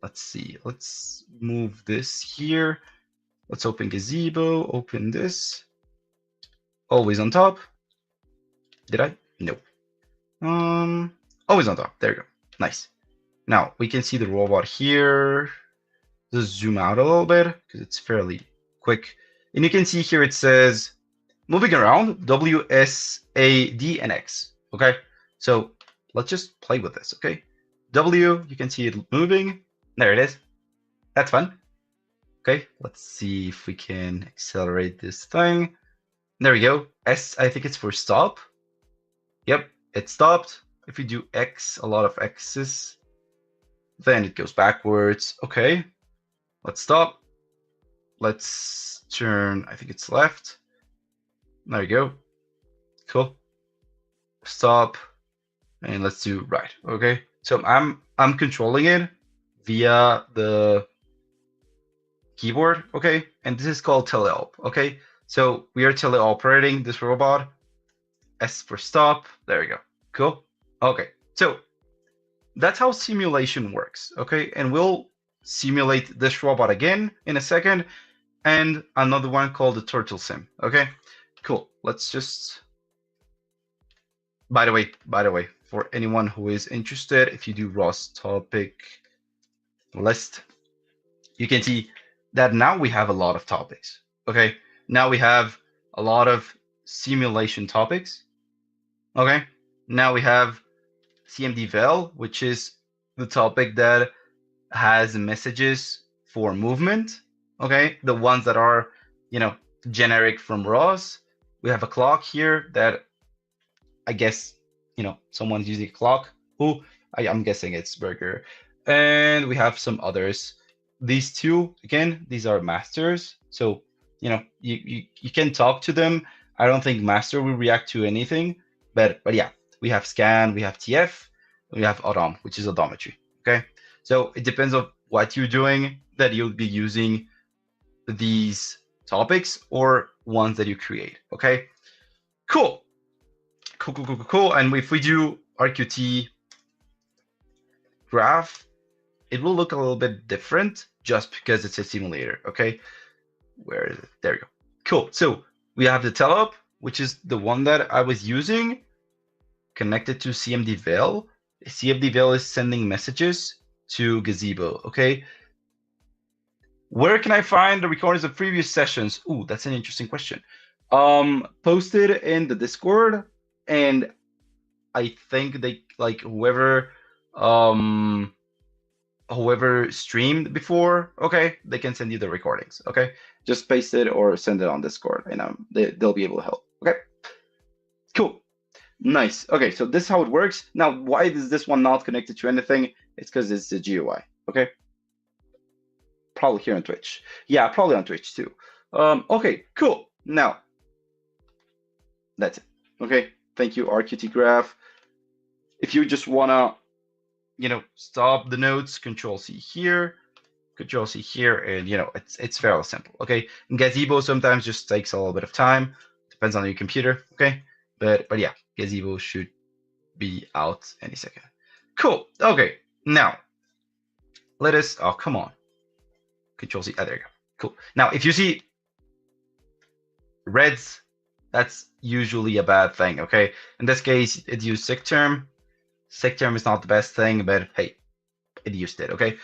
Let's see. Let's move this here. Let's open Gazebo. Open this. Always on top. Did I? No. Always on top. There you go. Nice. Now we can see the robot here. Just zoom out a little bit because it's fairly quick. And you can see here it says moving around W, S, A, D, and X. Okay. So let's just play with this. Okay. W, you can see it moving. There it is. That's fun. Okay. Let's see if we can accelerate this thing. There we go. S, I think it's for stop. Yep, it stopped. If you do X, a lot of X's, then it goes backwards. Okay, let's stop. Let's turn, I think it's left. There you go. Cool. Stop. And let's do right. Okay. So I'm controlling it via the keyboard. Okay. And this is called teleop. Okay. So we are teleoperating this robot. S for stop. There we go. Cool. Okay. So that's how simulation works. Okay. And we'll simulate this robot again in a second, and another one called the turtle sim. Okay. Cool. Let's just, by the way, for anyone who is interested, if you do ROS topic list, you can see that now we have a lot of topics. Okay. Now we have a lot of simulation topics. Okay. Now we have CMD-vel, which is the topic that has messages for movement. Okay. The ones that are, generic from ROS. We have a clock here that I guess, someone's using a clock. Who? I'm guessing it's Burger. And we have some others. These two, again, these are masters. So, you can talk to them. I don't think master will react to anything. But yeah, we have scan, we have TF, we have odom, which is odometry. Okay. So it depends on what you're doing that you'll be using these topics or ones that you create. Okay. Cool. Cool. And if we do RQT graph, it will look a little bit different just because it's a simulator. Okay. Where is it? There you go. Cool. So we have the teleop, which is the one that I was using, connected to CMD-vel. CMD-vel is sending messages to Gazebo. Okay. Where can I find the recordings of previous sessions? Ooh, that's an interesting question. Posted in the Discord, and I think they whoever streamed before, okay, they can send you the recordings. Okay, just paste it or send it on Discord, and they'll be able to help. Okay, cool, nice. Okay, so this is how it works. Now, why is this one not connected to anything? It's because it's the GUI. Okay. Probably here on Twitch. Yeah, probably on Twitch too. Okay, cool. Now, that's it. Okay, thank you, RQT Graph. If you just wanna, stop the notes, Control C here, Control C here, and it's fairly simple. Okay, and Gazebo sometimes just takes a little bit of time. Depends on your computer. Okay, but yeah, Gazebo should be out any second. Cool. Okay, now let us. Oh, come on. Control C. There you go. Cool. Now, if you see reds, that's usually a bad thing. Okay. In this case, it used sick term. Sick term is not the best thing, but hey, it used it. Okay.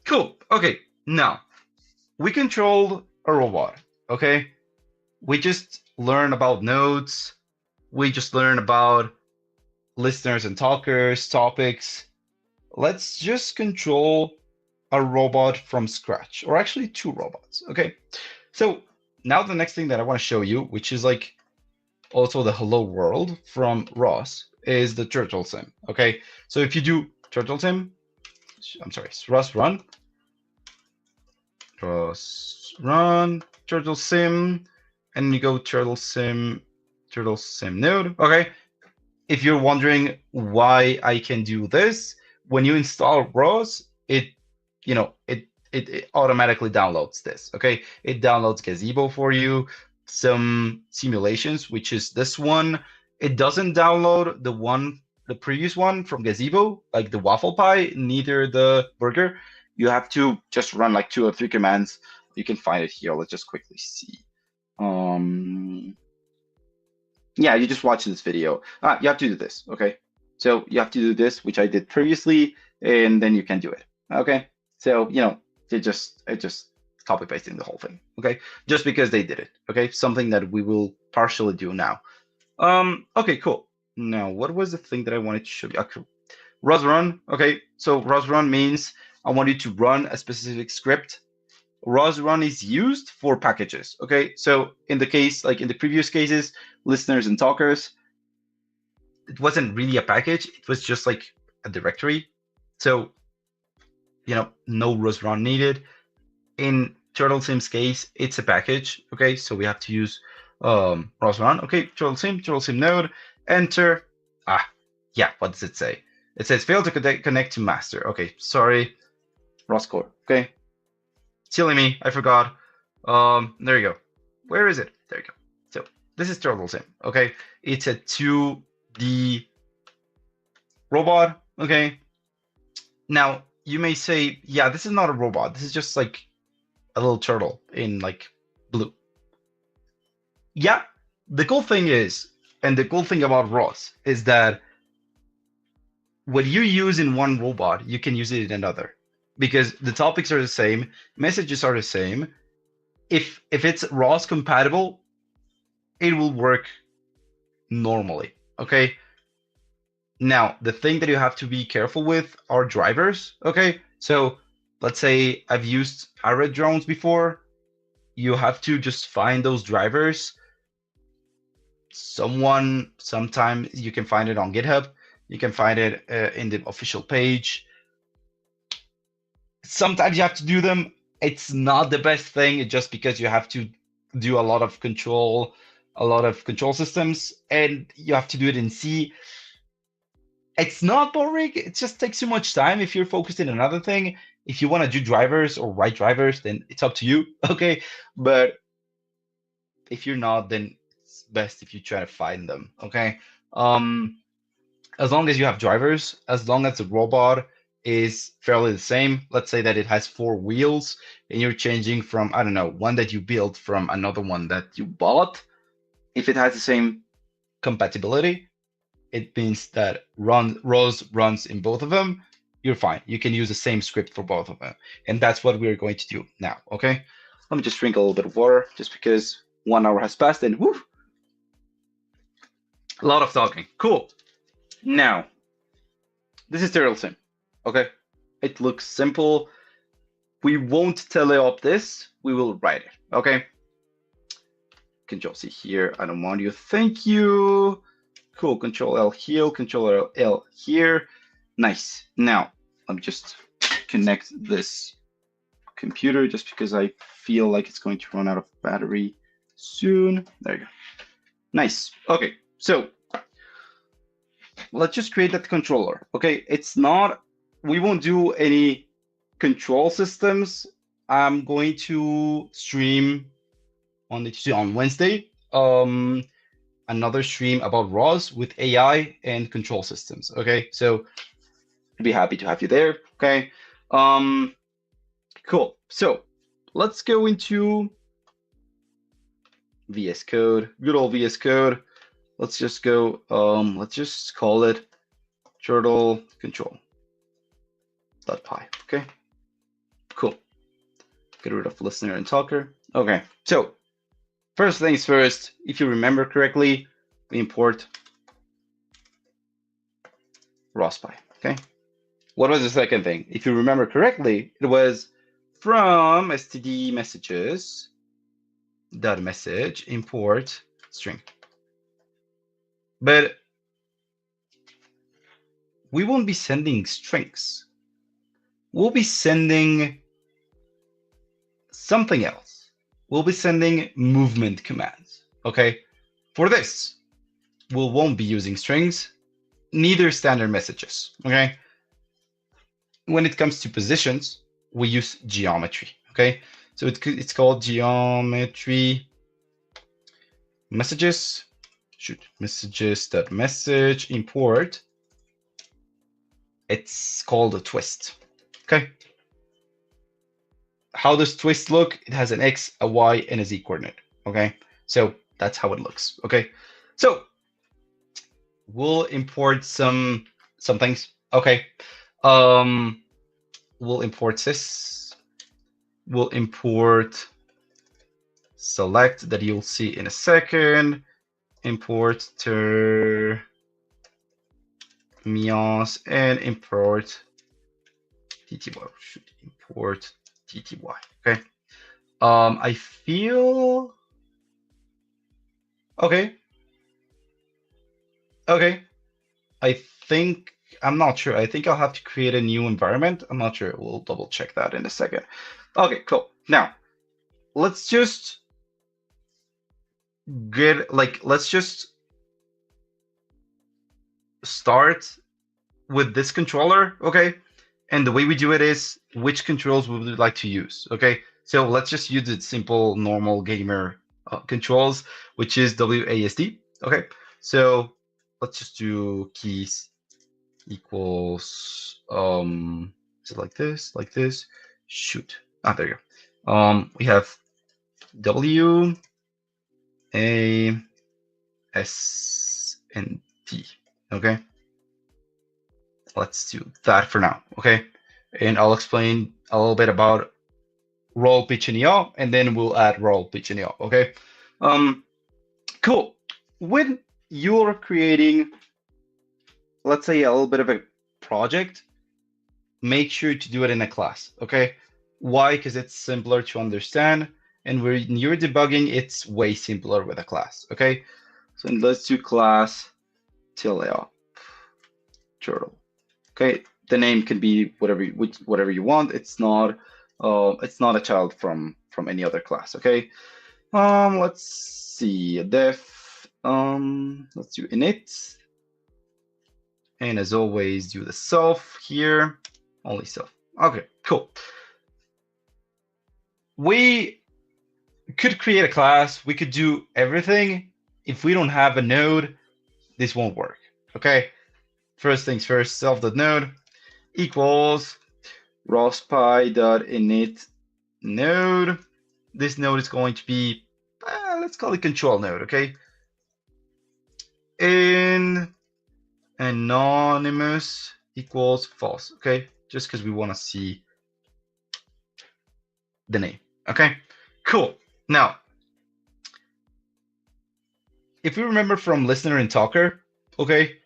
Cool. Okay. Now, we controlled a robot. Okay. We just learned about nodes. We just learned about listeners and talkers, topics. Let's just control a robot from scratch, or actually two robots. Okay, so now the next thing that I want to show you, which is also the hello world from ROS, is the turtle sim. Okay, so if you do turtle sim, I'm sorry, ROS run turtle sim, and you go turtle sim node. Okay, if you're wondering why I can do this, when you install ROS, it automatically downloads this. Okay, it downloads Gazebo for you, some simulations, which is this one. It doesn't download the previous one from Gazebo, like the waffle pie, neither the burger. You have to just run like 2 or 3 commands. You can find it here. Let's just quickly see. Yeah, you just watch this video. You have to do this, okay? So you have to do this, which I did previously, and then you can do it, okay? So, it just copy pasting the whole thing, okay? Just because they did it, okay? Something that we will partially do now. Okay, cool. Now, what was the thing that I wanted to show you? Okay, ROS run, okay? So ROS run means I want you to run a specific script. ROS run is used for packages, okay? So in the case, like in the previous cases, listeners and talkers, it wasn't really a package. It was just like a directory. So, no ROS run needed. In Turtle Sim's case, it's a package, okay? So we have to use ROS run. Okay, Turtle Sim node, enter. Yeah, what does it say? It says fail to connect to master. Okay, sorry, ROS core, okay? Silly me, I forgot. There you go. Where is it? There you go. So this is Turtle Sim, okay? It's a 2D robot, okay? Now you may say, yeah, this is not a robot. This is just like a little turtle in like blue. Yeah, the cool thing is, and the cool thing about ROS is that what you use in one robot, you can use it in another because the topics are the same, messages are the same. If it's ROS compatible, it will work normally. Okay. Now, the thing that you have to be careful with are drivers. Okay. So let's say I've used pirate drones before. You have to just find those drivers. Sometimes you can find it on GitHub. You can find it in the official page. Sometimes you have to do them. It's not the best thing just because you have to do a lot of control systems, and you have to do it in C. It's not boring. It just takes too much time if you're focused in another thing. If you want to do drivers or write drivers, then it's up to you. Okay. But if you're not, then it's best if you try to find them. Okay. Um, as long as you have drivers, as long as the robot is fairly the same, let's say that it has 4 wheels and you're changing from, I don't know, one that you built from another one that you bought. If it has the same compatibility, it means that ROS runs in both of them. You're fine. You can use the same script for both of them. And that's what we're going to do now, okay? Let me just drink a little bit of water just because 1 hour has passed and whoo, a lot of talking. Cool. Now, this is Turtle Sim, okay? It looks simple. We won't teleop this. We will write it, okay? Control C here. I don't want you. Thank you. Cool. Control L here. Control L here. Nice. Now, let me just connect this computer just because I feel like it's going to run out of battery soon. There you go. Nice. Okay. So let's just create that controller. Okay. We won't do any control systems. I'm going to stream on Wednesday another stream about ROS with AI and control systems. Okay, so I'd be happy to have you there. Okay, cool. So let's go into VS Code, good old VS Code. Let's just go. Let's just call it turtle control.py. Okay, cool. Get rid of listener and talker. Okay, so first things first, if you remember correctly, we import ROS.py, okay? What was the second thing? If you remember correctly, it was from std messages dot message import string. But we won't be sending strings. We'll be sending something else. We'll be sending movement commands, okay? For this, we won't be using strings, neither standard messages, okay? When it comes to positions, we use geometry, okay? So it's called geometry messages, messages.message import. It's called a twist, okay? How does twist look? It has an X, a Y, and a Z coordinate, okay? So that's how it looks, okay? So we'll import some things. Okay. We'll import this. We'll import select that you'll see in a second. Import ter mios and import tty. Should import tty. Okay. I feel okay. Okay. I think I'm not sure. I think I'll have to create a new environment. I'm not sure. We'll double check that in a second. Okay, cool. Now let's just let's just start with this controller, okay? And the way we do it is which controls we would like to use, okay? So let's just use the simple normal gamer controls, which is WASD, okay? So let's just do keys equals is it like this, shoot, there you go. We have W, A, S, and T, okay? Let's do that for now, okay? And I'll explain a little bit about role pitch and EO, and then we'll add role pitch and EO, okay? Cool. When you're creating, let's say, a little bit of a project, make sure to do it in a class, okay? Why? Because it's simpler to understand, and when you're debugging, it's way simpler with a class, okay? So let's do class till turtle. Okay, the name can be whatever you want. It's not a child from any other class. Okay. Let's see def. Let's do init, and as always, do the self here. Only self. Okay, cool. We could create a class. We could do everything. If we don't have a node, this won't work. Okay. First things first, self.node equals rospy.init node. This node is going to be, let's call it control node, okay? And anonymous equals false, okay? Just because we want to see the name, okay? Cool. Now, if we remember from listener and talker, okay,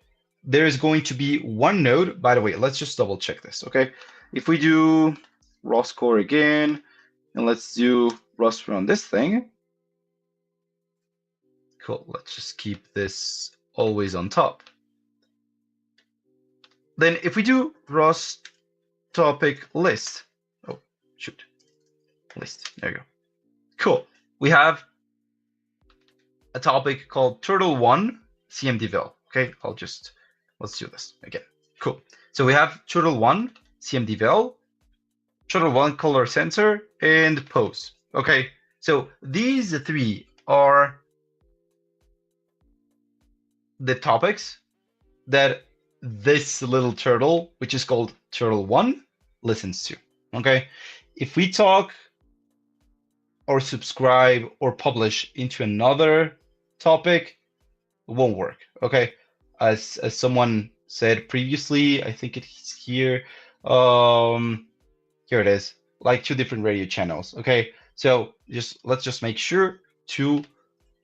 there is going to be one node. By the way, let's just double check this, okay? If we do ROS core again, and let's do ROS run this thing. Cool, let's just keep this always on top. Then if we do ROS topic list, oh, shoot, list, there you go. Cool, we have a topic called turtle1 cmdval, okay? Let's do this again. Cool. So we have turtle1 cmdval, turtle1 color sensor, and pose. Okay. So these three are the topics that this little turtle, which is called turtle1, listens to. Okay. If we talk or subscribe or publish into another topic, it won't work. Okay. As someone said previously, I think it's here. Here it is, like 2 different radio channels. Okay, so let's just make sure to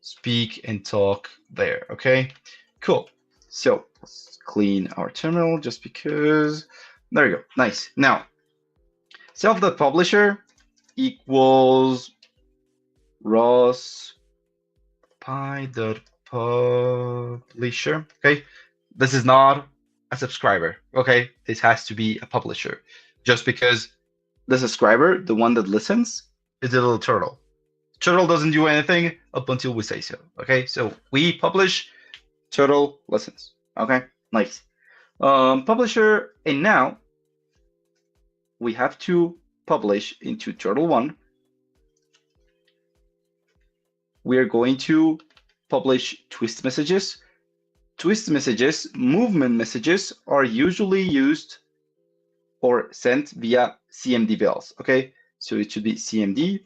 speak and talk there. Okay, cool. So let's clean our terminal just because. There you go. Nice. Now, self.publisher equals ROS pi.publisher. Okay, this is not a subscriber. Okay, this has to be a publisher, just because the subscriber, the one that listens, is a little turtle. Turtle doesn't do anything up until we say so. Okay, so we publish, turtle listens. Okay, nice. Publisher, and now we have to publish into turtle1. We are going to publish twist messages. Twist messages, movement messages, are usually used or sent via CMD vals. Okay, so it should be CMD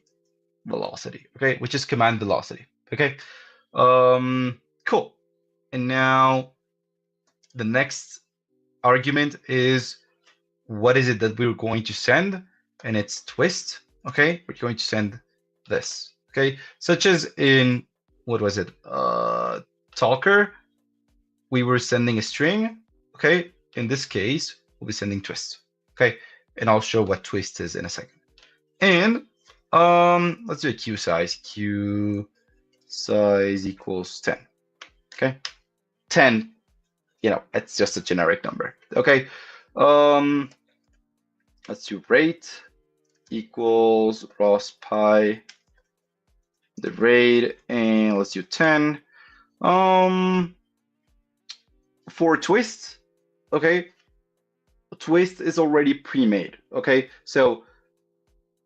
velocity. Okay, which is command velocity. Okay, cool. And now the next argument is what is it that we're going to send? And it's twist. Okay, we're going to send this. Okay, such as in what was it? Talker, we were sending a string. Okay, in this case, we'll be sending twist. Okay, and I'll show what twist is in a second. And let's do a queue size. Queue size equals 10. Okay, 10. You know, it's just a generic number. Okay, let's do rate equals ROS pi the rate, and let's do 10. For twist, okay, twist is already pre-made. Okay, so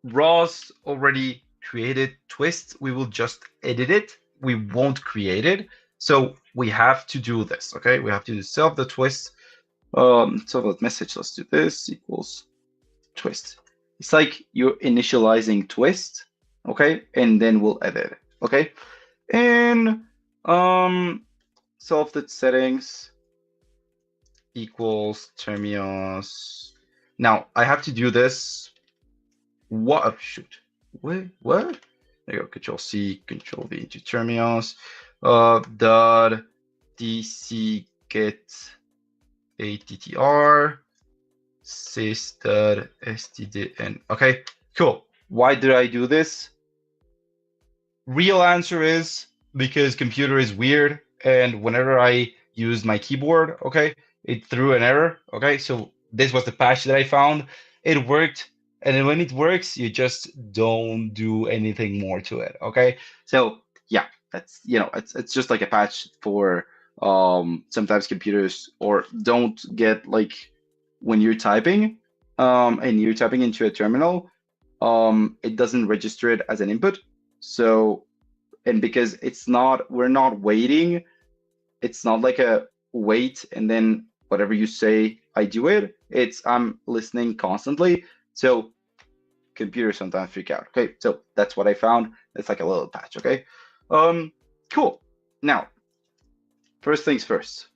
ROS already created twist. We will just edit it. We won't create it. So we have to do this. Okay, we have to self the twist. So the message. Let's do this equals twist. It's like you're initializing twist, okay, and then we'll edit it, okay. And self the settings equals terminus. Now I have to do this. What? Oh, shoot. Wait, what? There you go. Control C, Control V into terminus. Dot DC get attr sys.stdn. Okay, cool. Why did I do this? Real answer is because computer is weird, and whenever I used my keyboard, okay, it threw an error. Okay, so this was the patch that I found. It worked, and then when it works, you just don't do anything more to it. Okay, so yeah, that's it's just like a patch for sometimes computers or don't get like when you're typing and you're typing into a terminal, it doesn't register it as an input. So, and because we're not waiting, it's not like a wait and then whatever you say, I do it. I'm listening constantly. So computers sometimes freak out. Okay, so that's what I found. It's like a little patch. Okay, cool. Now, first things first.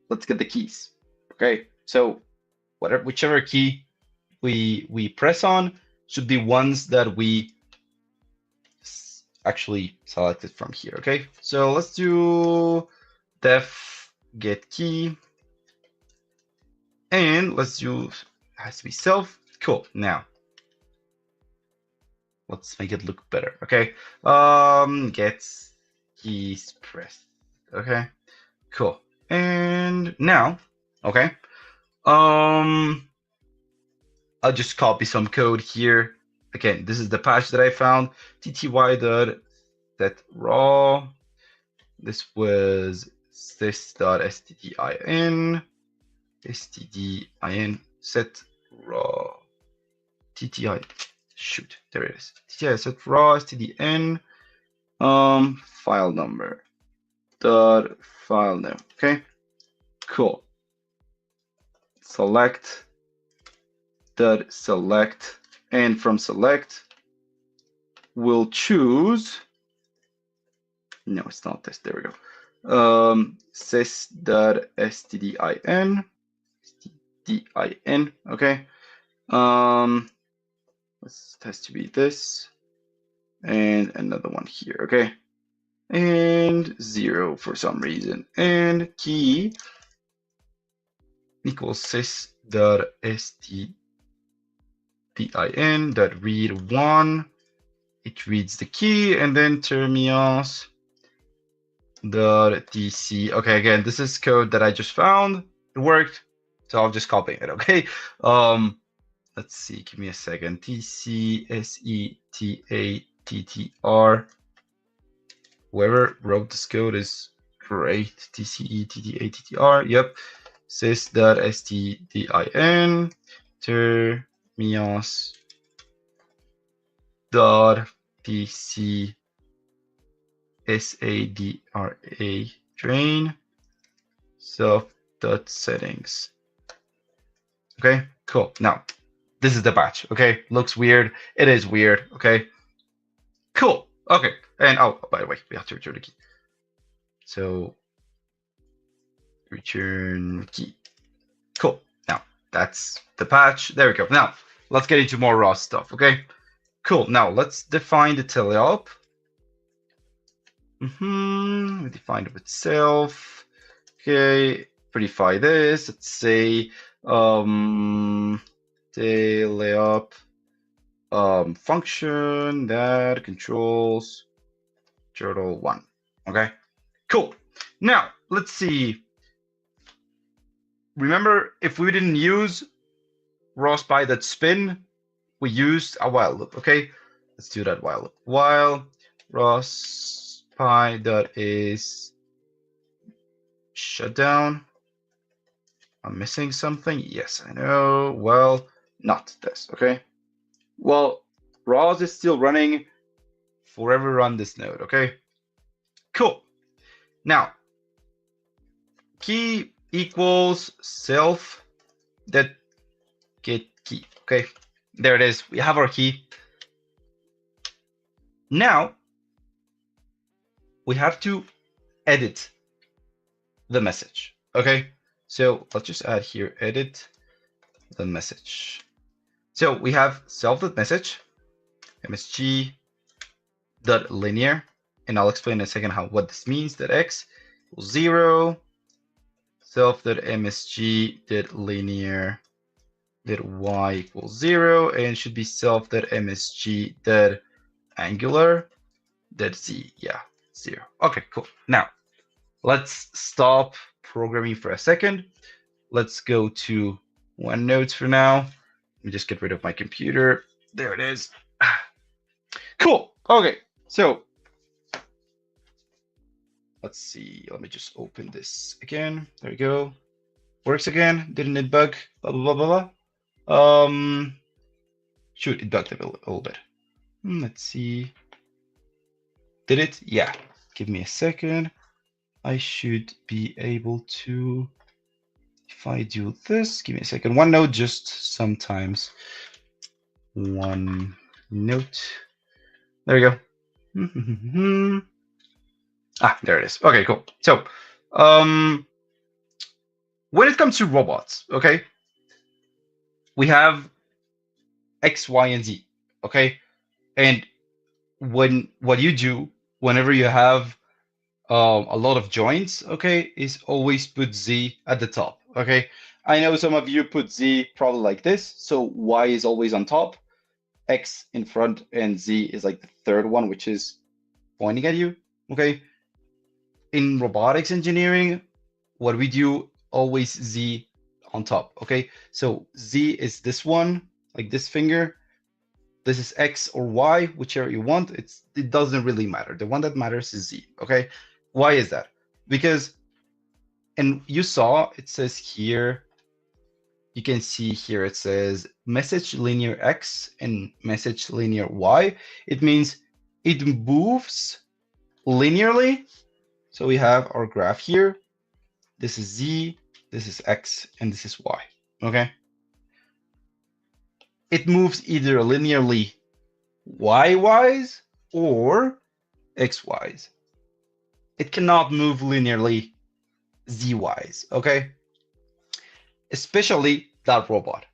Let's get the keys. Okay, so whichever key we press on should be ones that we actually selected from here. Okay, so let's do def get key, and let's do has to be self. Cool. Now let's make it look better. Okay, get keys pressed. Okay, cool. And now, okay, I'll just copy some code here. Again, this is the patch that I found. tty.set raw. This was this.stdin, stdin set raw tti. Shoot, there it is. tti set raw stdin file number dot file name. Okay, cool. Select dot select, and from select we'll choose. No, it's not this. There we go. sys.stdin, stdin. Okay. This has to be this, and another one here. Okay. And 0 for some reason. And key equals sys.stdin.read 1. It reads the key, and then terminus .dc. Okay, again, this is code that I just found. It worked, so I'll just copy it. Okay. Let's see. Give me a second. tcsettattr. Whoever wrote this code is great. tcetattr. Yep. sys.stdin terminus .dc sadra drain self.settings. Okay, cool. Now this is the batch. Okay, looks weird. It is weird. Okay, cool. Okay, and oh, by the way, we have to return the key. So return key. Cool. Now that's the patch. There we go. Now let's get into more ROS stuff. Okay. Cool. Now let's define the teleop. We define it itself. Okay. Predefine this. Let's say teleop function that controls turtle 1. Okay. Cool. Now let's see. Remember, if we didn't use ROS by that spin, we used a while loop. Okay, let's do that while loop. While ROS pi dot is shutdown. I'm missing something. Yes, I know. Well, not this. Okay. Well, ROS is still running forever run this node. Okay. Cool. Now, key equals self that get key. Okay, there it is. We have our key. Now we have to edit the message. Okay, so let's just add here edit the message. So we have self.message msg dot linear, and I'll explain in a second what this means. That x equals 0, self.msg dot linear that y equals 0, and should be self.msg that angular that z, yeah, 0. Okay, cool. Now let's stop programming for a second. Let's go to OneNote for now. Let me just get rid of my computer. There it is. Cool. Okay, so let's see. Let me just open this again. There we go. Works again. Didn't it bug? Blah blah blah blah. Shoot, it bugged a little bit. Let's see. Did it? Yeah. Give me a second. I should be able to, if I do this, give me a second. OneNote just sometimes. OneNote. There we go. There it is. Okay, cool. So, when it comes to robots, okay, we have X, Y, and Z, okay? And what you do whenever you have a lot of joints, okay, is always put Z at the top, okay? I know some of you put Z probably like this, so Y is always on top, X in front, and Z is like the third one, which is pointing at you, okay? In robotics engineering, what we do, always Z on top, okay? So Z is this one, like this finger. This is X or Y, whichever you want. It doesn't really matter. The one that matters is Z, okay? Why is that? Because, and you saw, it says here, you can see here, it says message linear X and message linear Y. It means it moves linearly. So we have our graph here. This is Z, this is X, and this is Y, okay? It moves either linearly Y-wise or X-wise. It cannot move linearly Z-wise, okay? Especially that robot.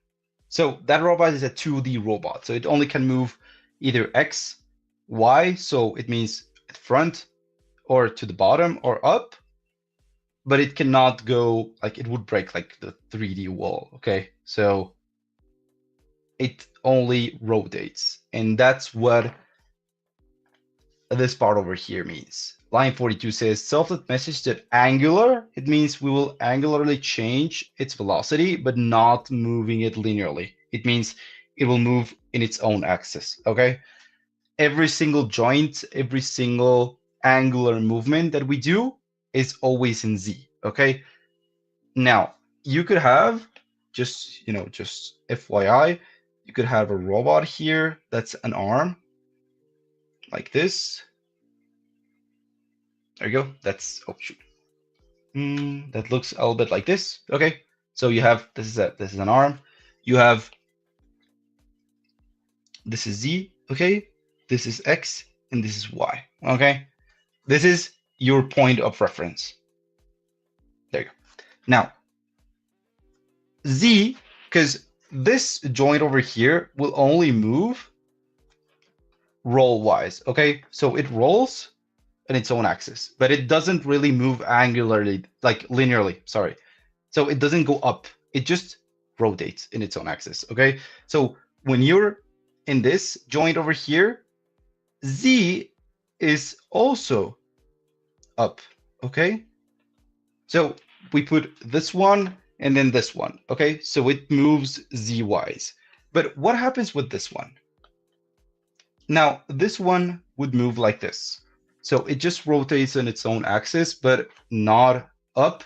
So that robot is a 2D robot. So it only can move either X, Y, so it means front or to the bottom or up, but it cannot go, like it would break like the 3D wall, okay? So it only rotates, and that's what this part over here means. Line 42 says self.message that angular. It means we will angularly change its velocity, but not moving it linearly. It means it will move in its own axis, okay? Every single joint, every single angular movement that we do is always in Z, okay? Now, you could have, just FYI, you could have a robot here that's an arm, like this. There you go. That's, oh shoot. That looks a little bit like this. Okay. So you have, this is an arm. You have, this is Z, okay? This is X, and this is Y, okay? This is your point of reference. There you go. Now, Z, because this joint over here will only move roll-wise, okay? So it rolls in its own axis, but it doesn't really move angularly, like linearly, sorry. So it doesn't go up, it just rotates in its own axis, okay? So when you're in this joint over here, Z is also up, okay? So we put this one and then this one, okay? So it moves Z-wise. But what happens with this one? Now, this one would move like this. So it just rotates in its own axis, but not up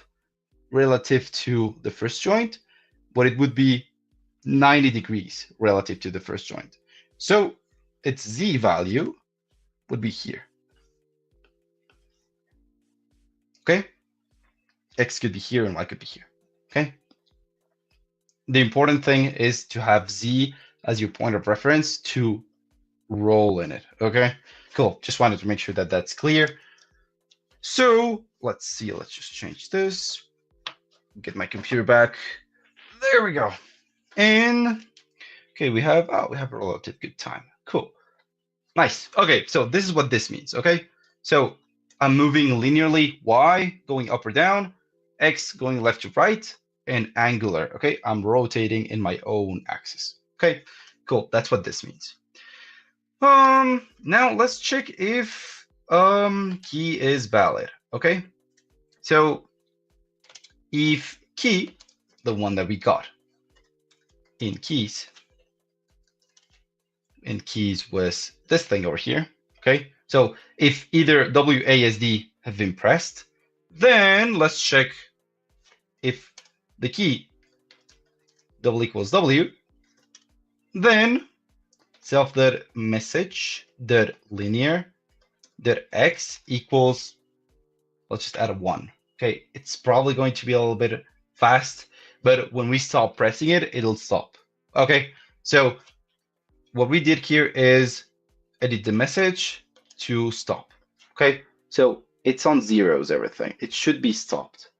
relative to the first joint, but it would be 90 degrees relative to the first joint. So its Z value would be here. Okay? X could be here and Y could be here. Okay? The important thing is to have Z as your point of reference to roll in it. Okay? Cool. Just wanted to make sure that that's clear. So let's see. Let's just change this. Get my computer back. There we go. And okay, we have a relative good time. Cool. Nice. Okay, so this is what this means. Okay, so I'm moving linearly, Y going up or down, X going left to right, and angular. Okay, I'm rotating in my own axis. Okay, cool. That's what this means. Now let's check if key is valid. Okay, so if key, the one that we got in keys was this thing over here. Okay, so if either WASD have been pressed, then let's check if the key double equals W, then self dot message dot linear dot X equals, let's just add a 1. Okay, it's probably going to be a little bit fast, but when we stop pressing it, it'll stop. Okay, so what we did here is edit the message to stop. Okay, so it's on zeros, everything. It should be stopped.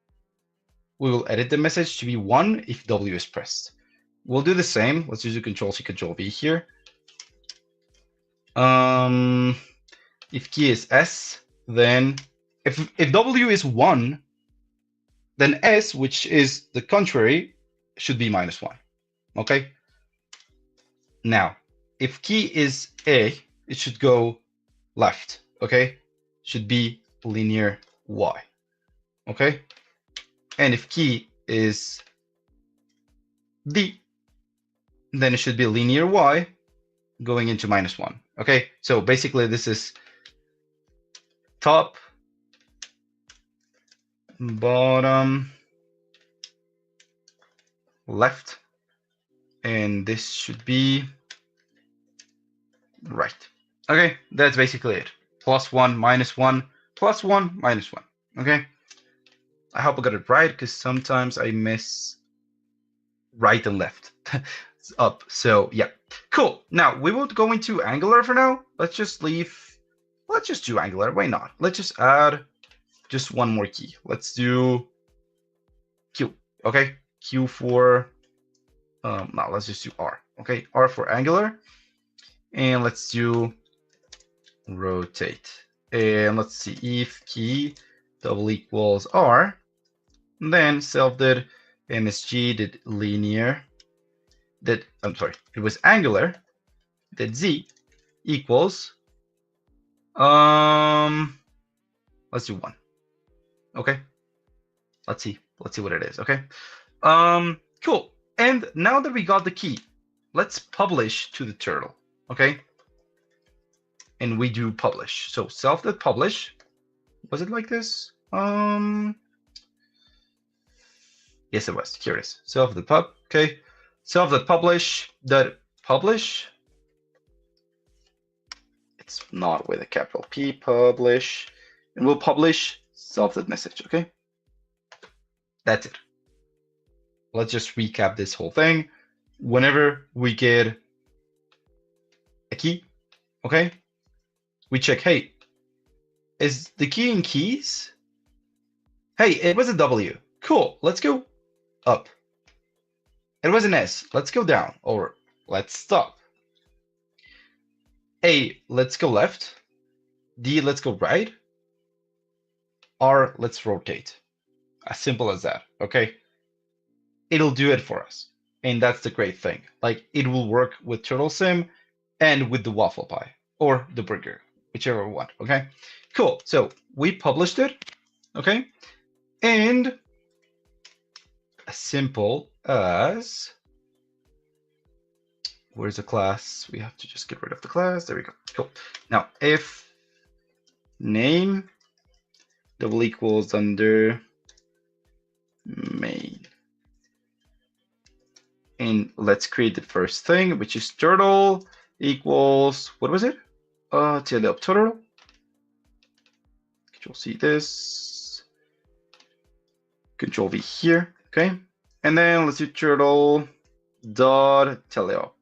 We will edit the message to be 1 if W is pressed. We'll do the same. Let's use a Control-C, Control-V here. If key is S, then if W is 1, then S, which is the contrary, should be -1. Okay? Now, if key is A, it should go left. Okay? Should be linear Y. Okay? And if key is D, then it should be linear Y going into -1. Okay? So basically this is top, bottom, left, and this should be right. Okay, that's basically it. +1, -1, +1, -1. Okay, I hope I got it right because sometimes I miss right and left. It's up. So yeah, cool. Now we won't go into Angular for now. Let's just do Angular. Why not? Let's just add just one more key. Let's do Q. Okay, Q for no, let's just do R. Okay, R for Angular, and let's do rotate. And let's see if key double equals R, then self did MSG did linear did, I'm sorry, it was Angular did Z equals let's do 1. Okay, let's see what it is. Okay, cool. And now that we got the key, let's publish to the turtle. Okay, and we do publish. So self dot publish, was it like this? Yes, it was. Here it is. Self dot pub. Okay, self dot publish dot publish. It's not with a capital P. Publish, and we'll publish self dot message. Okay, that's it. Let's just recap this whole thing. Whenever we get a key, okay, we check, hey, is the key in keys? Hey, it was a W. Cool. Let's go up. It was an S. Let's go down, or let's stop. A, let's go left. D, let's go right. R, let's rotate. As simple as that, okay? It'll do it for us. And that's the great thing. Like, it will work with Turtle Sim and with the waffle pie or the burger, whichever one, okay? Cool. So we published it, okay? And as simple as, where's the class? We have to just get rid of the class. There we go. Cool. Now, if name double equals under main. And let's create the first thing, which is turtle equals, what was it? Tail up turtle. Control C this. Control V here, okay? And then let's do turtle dot teleop.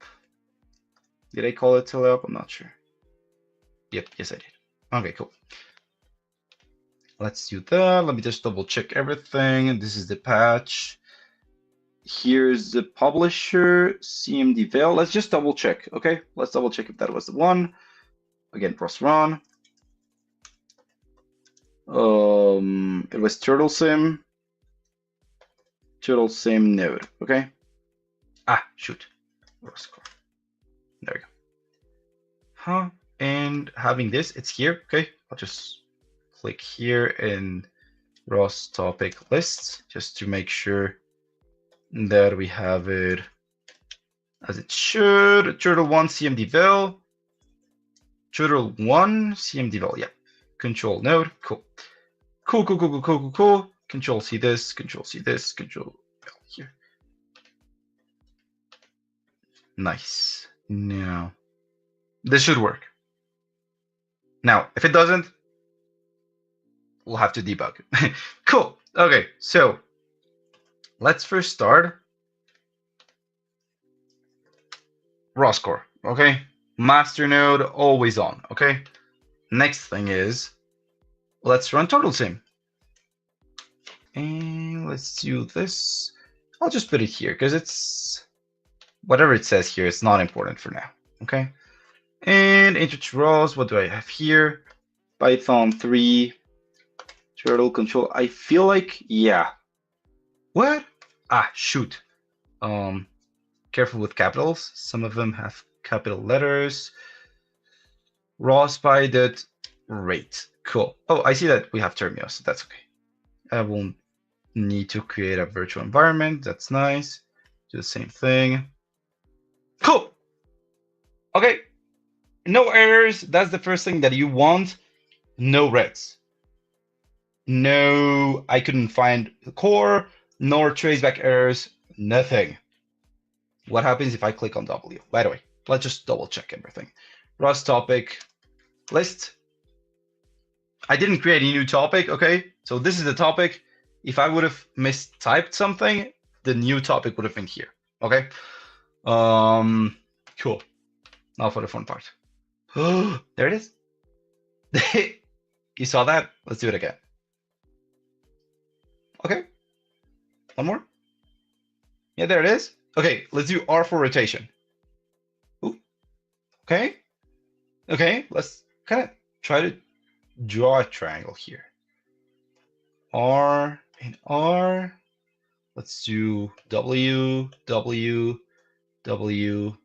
Did I call it teleop? I'm not sure. Yep, yes I did. Okay, cool. Let's do that. Let me just double check everything. This is the patch. Here's the publisher, CMD Veil. Let's just double check, okay? Let's double check if that was the one. Again, press run. It was Turtle Sim node, okay? Ah, shoot. ROS core. There we go. Huh? And having this, it's here, okay? I'll just click here in ROS topic list just to make sure that we have it as it should. Turtle 1 CMD vel. Turtle 1 CMD vel. Yeah. Control node. Cool. Cool. Control C this. Control C this. Control vel here. Nice. Now, this should work. Now, if it doesn't, we'll have to debug. Cool. Okay, so let's first start ROS core, okay? Master node always on, okay? Next thing is, let's run Turtle Sim. And let's do this. I'll just put it here because it's, whatever it says here, it's not important for now, okay? And enter ROS, what do I have here? Python 3, turtle control. I feel like, yeah. What? Ah, shoot. Careful with capitals. Some of them have capital letters. ROS by that rate. Cool. Oh, I see that we have terminals, so that's okay. I won't need to create a virtual environment. That's nice. Do the same thing. Cool. Okay. No errors. That's the first thing that you want. No reds. No, I couldn't find the core, nor traceback errors, nothing. What happens if I click on W? By the way, let's just double check everything. ROS topic list. I didn't create a new topic, okay? So this is the topic. If I would have mistyped something, the new topic would have been here, okay? Cool. Now for the fun part. There it is. You saw that? Let's do it again. Okay. One more. Yeah, there it is. Okay, let's do R for rotation. Ooh. Okay. Okay, let's kind of try to draw a triangle here. R and R. Let's do W, W, W,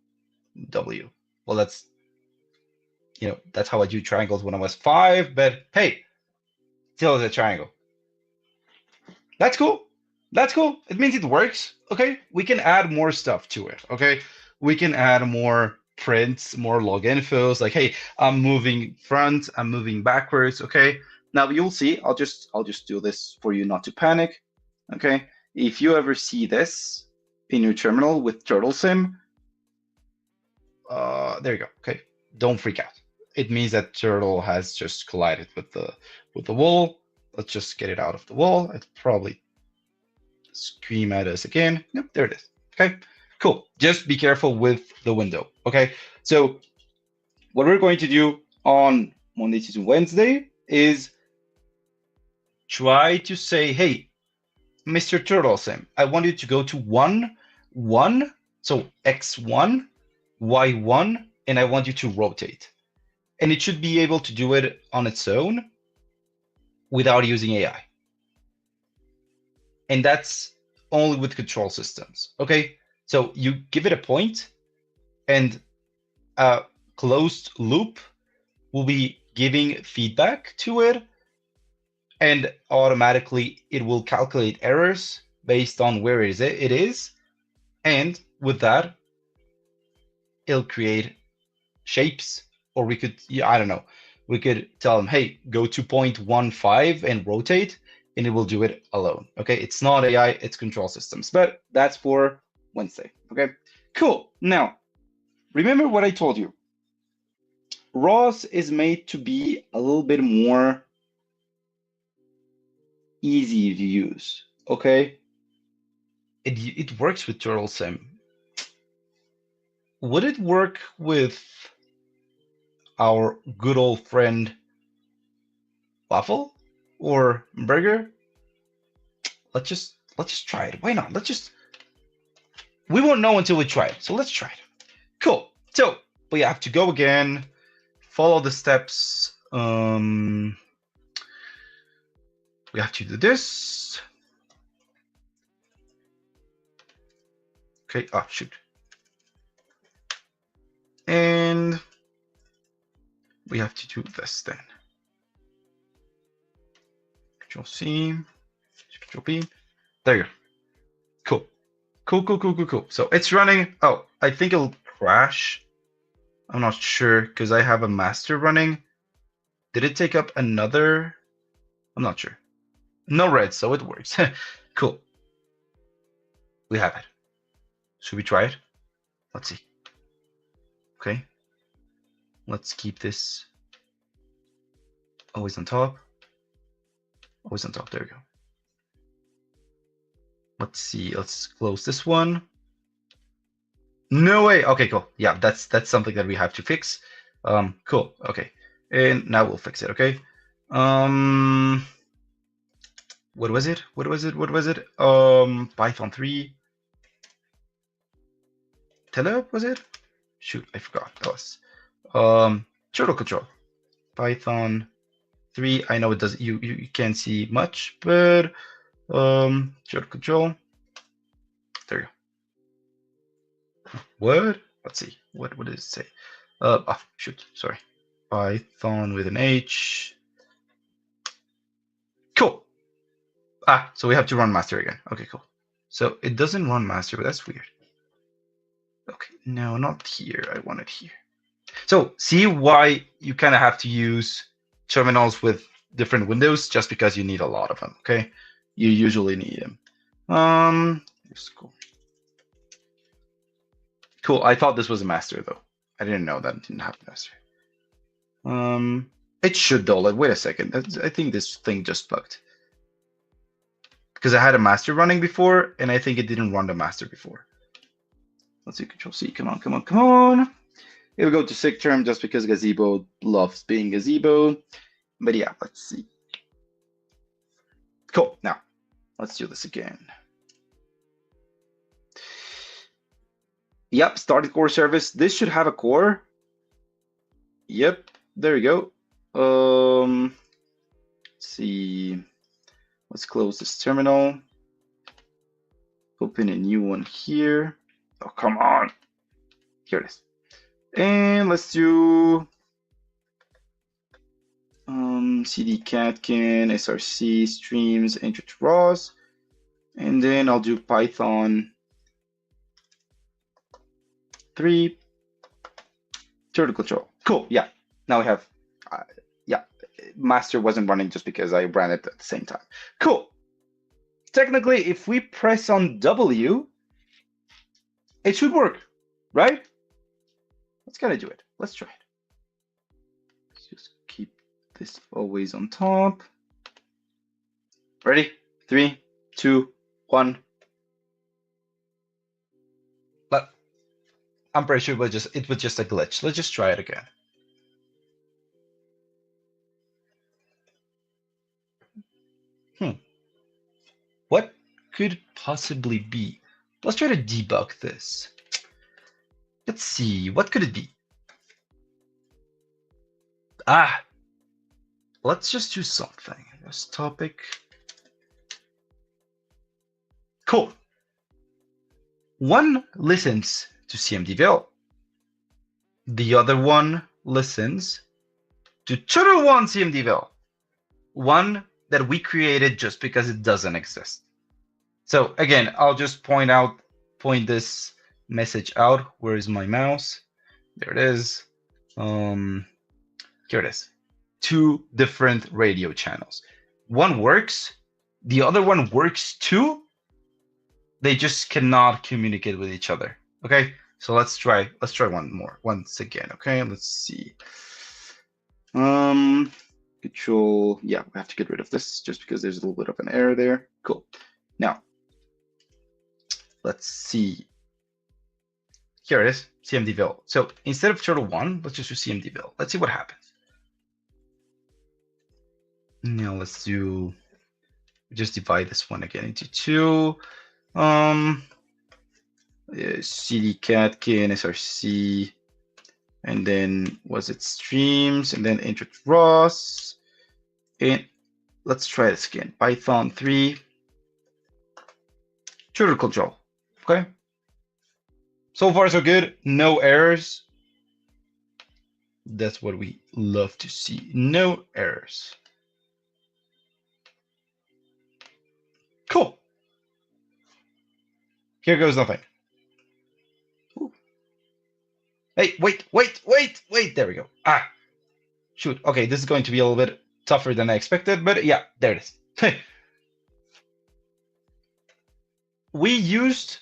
W. Well, that's, that's how I do triangles when I was 5, but hey, still is a triangle. That's cool. That's cool. It means it works. Okay, we can add more stuff to it. Okay, we can add more prints, more log infos. Like, hey, I'm moving front, I'm moving backwards. Okay, now you'll see. I'll just do this for you not to panic. Okay, if you ever see this in your terminal with Turtle Sim, there you go. Okay, don't freak out. It means that turtle has just collided with the wall. Let's just get it out of the wall. It probably scream at us again. Yep, there it is. Okay, cool. Just be careful with the window. Okay, so what we're going to do on Monday, Tuesday, Wednesday is try to say, hey, Mr. Turtle Sim, I want you to go to 1, 1, so X1, Y1, and I want you to rotate. And it should be able to do it on its own without using AI. And that's only with control systems, okay? So you give it a point, and a closed loop will be giving feedback to it, and automatically it will calculate errors based on where it is. And with that, it'll create shapes, or we could, I don't know, we could tell them, hey, go to 0.15 and rotate, and it will do it alone. Okay, it's not AI, it's control systems, but that's for Wednesday. Okay, cool. Now, remember what I told you. ROS is made to be a little bit more easy to use. Okay, it works with Turtle Sim. Would it work with our good old friend Waffle or Burger? Let's just try it. Why not? We won't know until we try it. So let's try it. Cool. So we have to go again, follow the steps. We have to do this. Okay. Oh, shoot. And we have to do this then. Control C, Control B. There you go. Cool. Cool. So it's running. Oh, I think it'll crash. I'm not sure because I have a master running. Did it take up another? I'm not sure. No red, so it works. Cool. We have it. Should we try it? Let's see. Okay. Let's keep this always on top. Always on top. There we go. Let's see. Let's close this one. No way. Okay, cool. Yeah, that's something that we have to fix. Cool. Okay. And now we'll fix it. Okay. What was it? Python 3. Tele, was it? Shoot, I forgot. That was turtle control. Python 3. I know it does. You can't see much, but turtle control. There you go. What? Let's see. What did it say? Oh, shoot. Sorry. Python with an H. Cool. So we have to run master again. Okay, cool. So it doesn't run master, but that's weird. Okay, no, not here. I want it here. So see why you kind of have to use terminals with different windows, just because you need a lot of them. Okay, you usually need them. Cool. Cool. I thought this was a master though. I didn't know that it didn't have a master. It should though. Like, wait a second. I think this thing just bugged because I had a master running before, and I think it didn't run the master before. Let's see. Control C. Come on. It'll go to sick term just because Gazebo loves being Gazebo. But yeah, let's see. Cool. Now, let's do this again. Yep, started core service. This should have a core. Yep, there we go. Let's see. Let's close this terminal. Open a new one here. Oh, come on. Here it is. And let's do cd catkin src streams enter to ROS, and then I'll do Python 3 turtle control. Cool. Yeah. Now we have yeah, master wasn't running just because I ran it at the same time. Cool. Technically, if we press on W, it should work, right? Let's kind of do it. Let's try it. Let's just keep this always on top. Ready? 3, 2, 1. But I'm pretty sure it was just a glitch. Let's just try it again. What? could possibly be? Let's try to debug this. Let's see, what could it be? Ah, let's just do something. This topic. Cool. One listens to CMDVL. The other one listens to Charbel 1 CMDVL. One that we created just because it doesn't exist. So again, I'll just point this message out. Where is my mouse? There it is. Here it is. Two different radio channels. One works, the other one works too. They just cannot communicate with each other. Okay, so let's try once again. Okay, let's see. Control, yeah, we have to get rid of this just because there's a little bit of an error there. Cool. Now, let's see. Here it is, CMDVille. So instead of Charbel 1, let's just do CMDVille. Let's see what happens. Now let's just divide this one again into two. CD cat KNSRC, and then was it streams, and then enter ROS. And let's try this again. Python 3 trigger control. Okay. So far so good. No errors. That's what we love to see. No errors. Cool. Here goes nothing. Ooh. Hey, wait. There we go. Ah, shoot. Okay, this is going to be a little bit tougher than I expected, but yeah, there it is. We used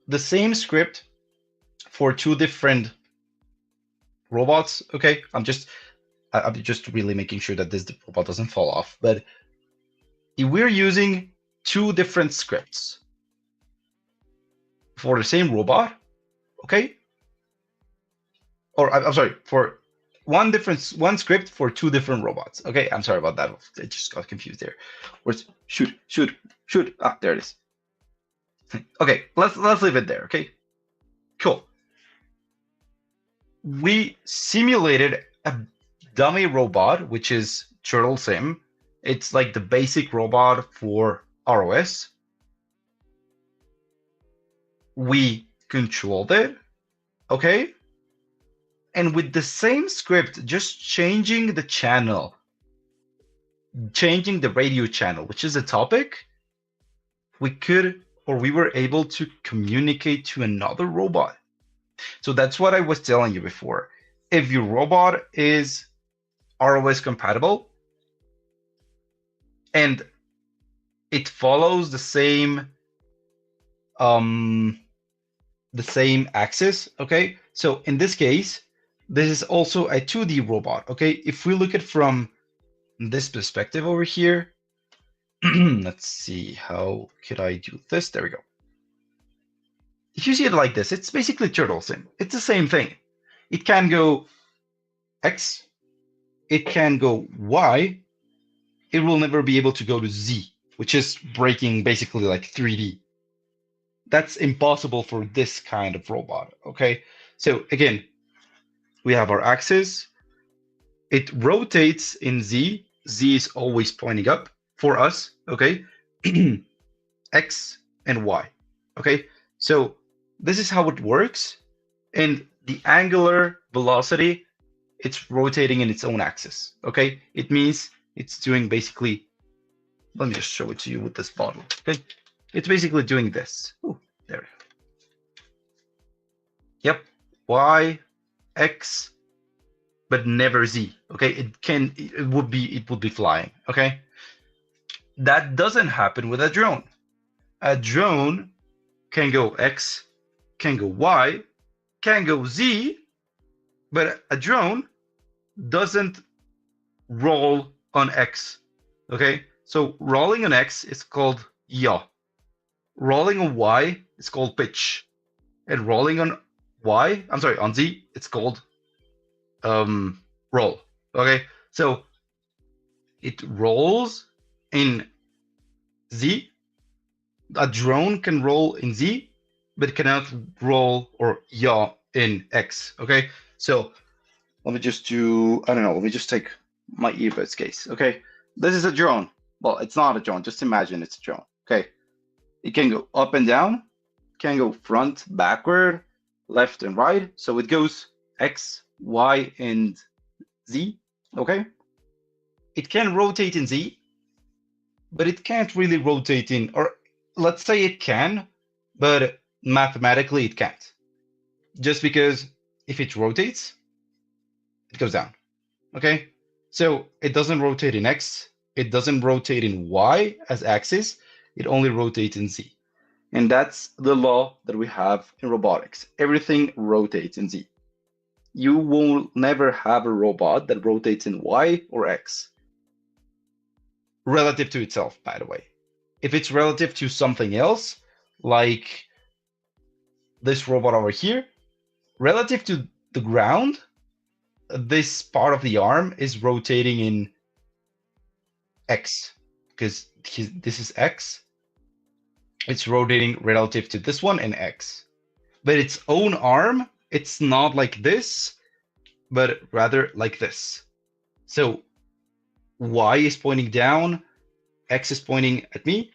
the same script for two different robots. Okay, I'm just really making sure that this robot doesn't fall off, but we're using two different scripts for the same robot. Okay, or I'm sorry, for one script for two different robots. Okay, I'm sorry about that. I just got confused there. Where's shoot? Ah, there it is. Okay, let's leave it there. Okay, cool. We simulated a dummy robot, which is Turtle Sim. It's like the basic robot for ROS. We controlled it, okay? And with the same script, just changing the channel, changing the radio channel, which is a topic, we were able to communicate to another robot. So that's what I was telling you before. If your robot is ROS compatible and it follows the same axis, okay? So in this case, this is also a 2D robot, okay? If we look at from this perspective over here, let's see, how could I do this? There we go. If you see it like this, it's basically Turtle Sim. It's the same thing. It can go X, it can go Y, it will never be able to go to Z, which is breaking basically like 3D. That's impossible for this kind of robot, okay? So again, we have our axis. It rotates in Z. Z is always pointing up for us, okay? X and Y, okay? So this is how it works. And the angular velocity, it's rotating in its own axis, okay? It means it's doing basically, let me just show it to you with this bottle, okay? It's basically doing this. Ooh, there. Yep, Y, X, but never Z, okay? It would be flying, okay? That doesn't happen with a drone. A drone can go X, can go Y, can go Z, but a drone doesn't roll on X, okay? So rolling on X is called yaw. Rolling on Y is called pitch. And rolling on on Z, it's called roll, okay? So it rolls in Z, a drone can roll in Z, but it cannot roll or yaw in X. Okay, so let me just do, I don't know, let me just take my earbuds case. Okay, this is a drone. Well, it's not a drone, just imagine it's a drone. Okay, it can go up and down, can go front, backward, left and right. So it goes X, Y, and Z. Okay, it can rotate in Z, but it can't really rotate in, or let's say it can, but mathematically it can't. Just because if it rotates, it goes down. Okay, so it doesn't rotate in X, it doesn't rotate in Y as axis, it only rotates in Z. And that's the law that we have in robotics. Everything rotates in Z. You will never have a robot that rotates in Y or X. Relative to itself, by the way. If it's relative to something else, like this robot over here, relative to the ground, this part of the arm is rotating in X, because this is X. It's rotating relative to this one in X. But its own arm, it's not like this, but rather like this. So Y is pointing down, X is pointing at me,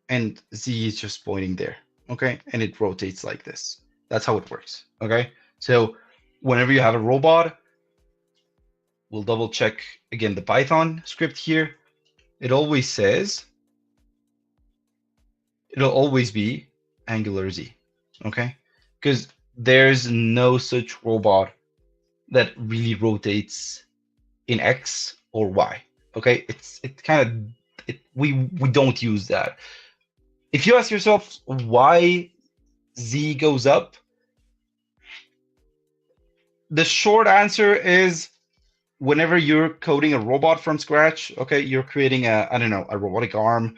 and Z is just pointing there. Okay, and it rotates like this. That's how it works. Okay, so whenever you have a robot, we'll double check again the Python script here. It always says it'll always be angular Z. Okay, because there's no such robot that really rotates in X or Y. Okay, we don't use that. If you ask yourself why Z goes up, the short answer is whenever you're coding a robot from scratch, okay, you're creating I don't know, a robotic arm,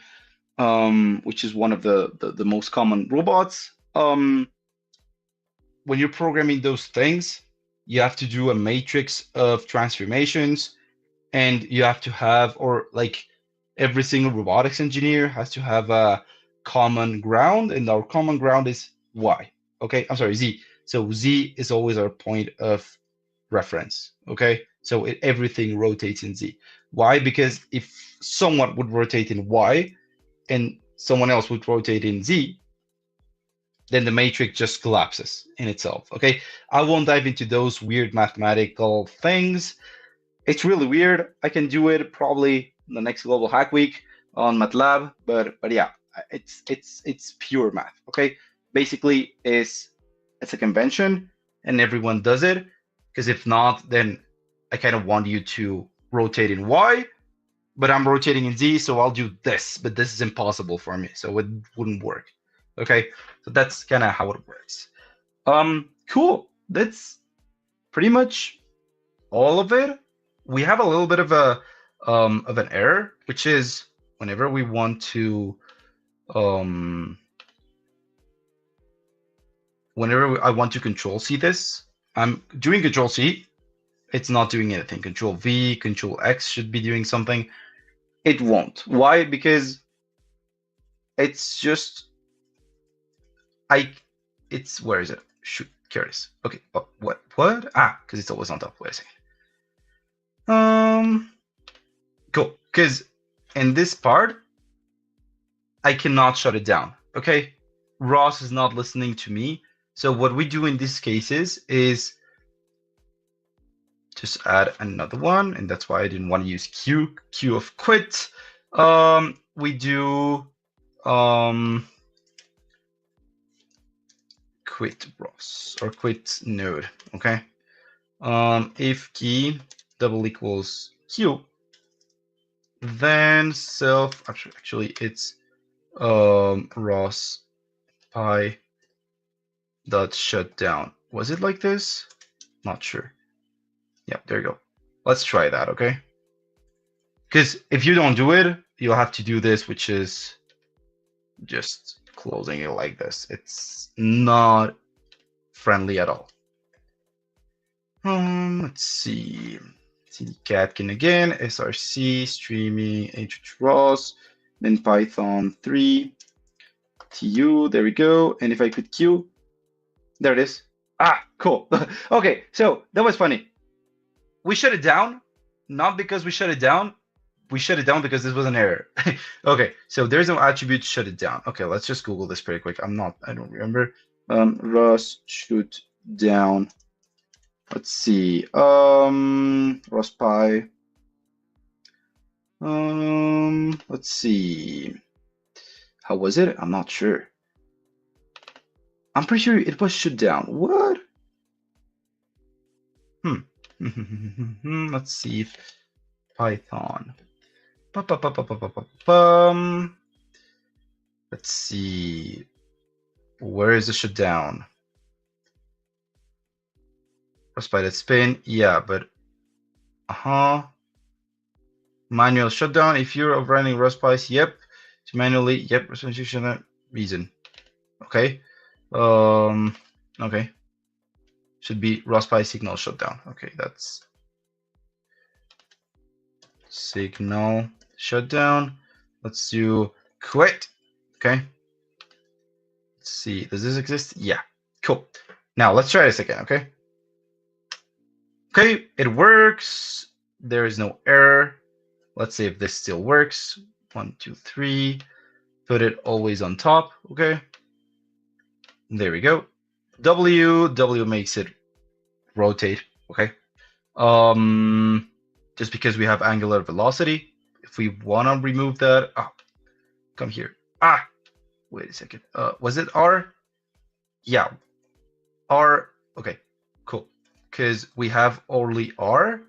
which is one of the most common robots. When you're programming those things, you have to do a matrix of transformations, and you have to have, or like every single robotics engineer has to have a common ground, and our common ground is Y. Okay, I'm sorry, Z. So Z is always our point of reference. Okay, so everything rotates in Z. Why? Because if someone would rotate in Y and someone else would rotate in Z, then the matrix just collapses in itself. Okay, I won't dive into those weird mathematical things. It's really weird. I can do it probably the next Global Hack Week on MATLAB, but yeah, it's pure math. Okay, basically it's a convention and everyone does it, because if not, then I kind of want you to rotate in Y, but I'm rotating in Z, so I'll do this, but this is impossible for me, so it wouldn't work. Okay, so that's kind of how it works. Cool. That's pretty much all of it. We have a little bit of an error, which is whenever we want to whenever I want to control C this, I'm doing control C, it's not doing anything. Control V, control X should be doing something. It won't. Why? Because it's just it's, where is it? Shoot, curious. Okay, what? Ah, because it's always on top. Wait a second. Cool. Because in this part, I cannot shut it down. Okay, ROS is not listening to me. So what we do in these cases is just add another one, and that's why I didn't want to use Q of quit. We do quit ROS or quit node. Okay. If key double equals Q, then self, actually it's ROS pi dot shutdown. Was it like this? Not sure. Yeah, there you go. Let's try that, okay? Because if you don't do it, you'll have to do this, which is just closing it like this. It's not friendly at all. Let's see. Catkin again, src, streaming, HROS, then Python 3, TU, there we go. And if I quit Q, there it is. Ah, cool. Okay, so that was funny. We shut it down, not because we shut it down. We shut it down because this was an error. Okay, so there's no attribute shut it down. Okay, let's just Google this pretty quick. I don't remember. ROS shut down. Let's see. ROS pi. Let's see. How was it? I'm not sure. I'm pretty sure it was shut down. What? Let's see if Python. Let's see. Where is the shutdown? ROS pi that spin. Yeah, but manual shutdown. If you're overrunning ROS pis, yep. To manually, yep. Reason. Okay. Okay. Should be ROS pi signal shutdown. Okay, that's signal shutdown. Let's do quit. Okay. Let's see. Does this exist? Yeah. Cool. Now let's try this again. Okay. Okay, it works. There is no error. Let's see if this still works. 1, 2, 3. Put it always on top. Okay. There we go. W makes it rotate. Okay. Just because we have angular velocity. If we want to remove that, come here. Wait a second. Was it R? Yeah. R. Okay. Cool. Because we have only R,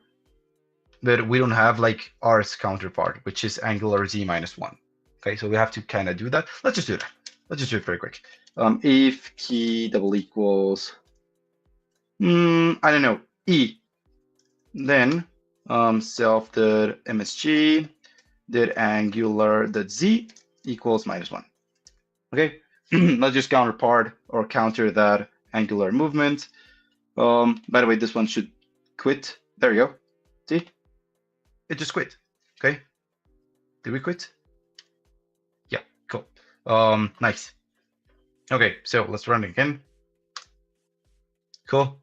but we don't have like R's counterpart, which is angular z minus 1. Okay, so we have to kind of do that. Let's just do that. Let's just do it very quick. If key double equals, I don't know, E, then self dot msg dot angular dot z equals -1. Okay, let's just counterpart or counter that angular movement. By the way, this one should quit. There you go. See, it just quit. Okay, did we quit? Yeah, cool. Nice. Okay, so let's run it again. Cool.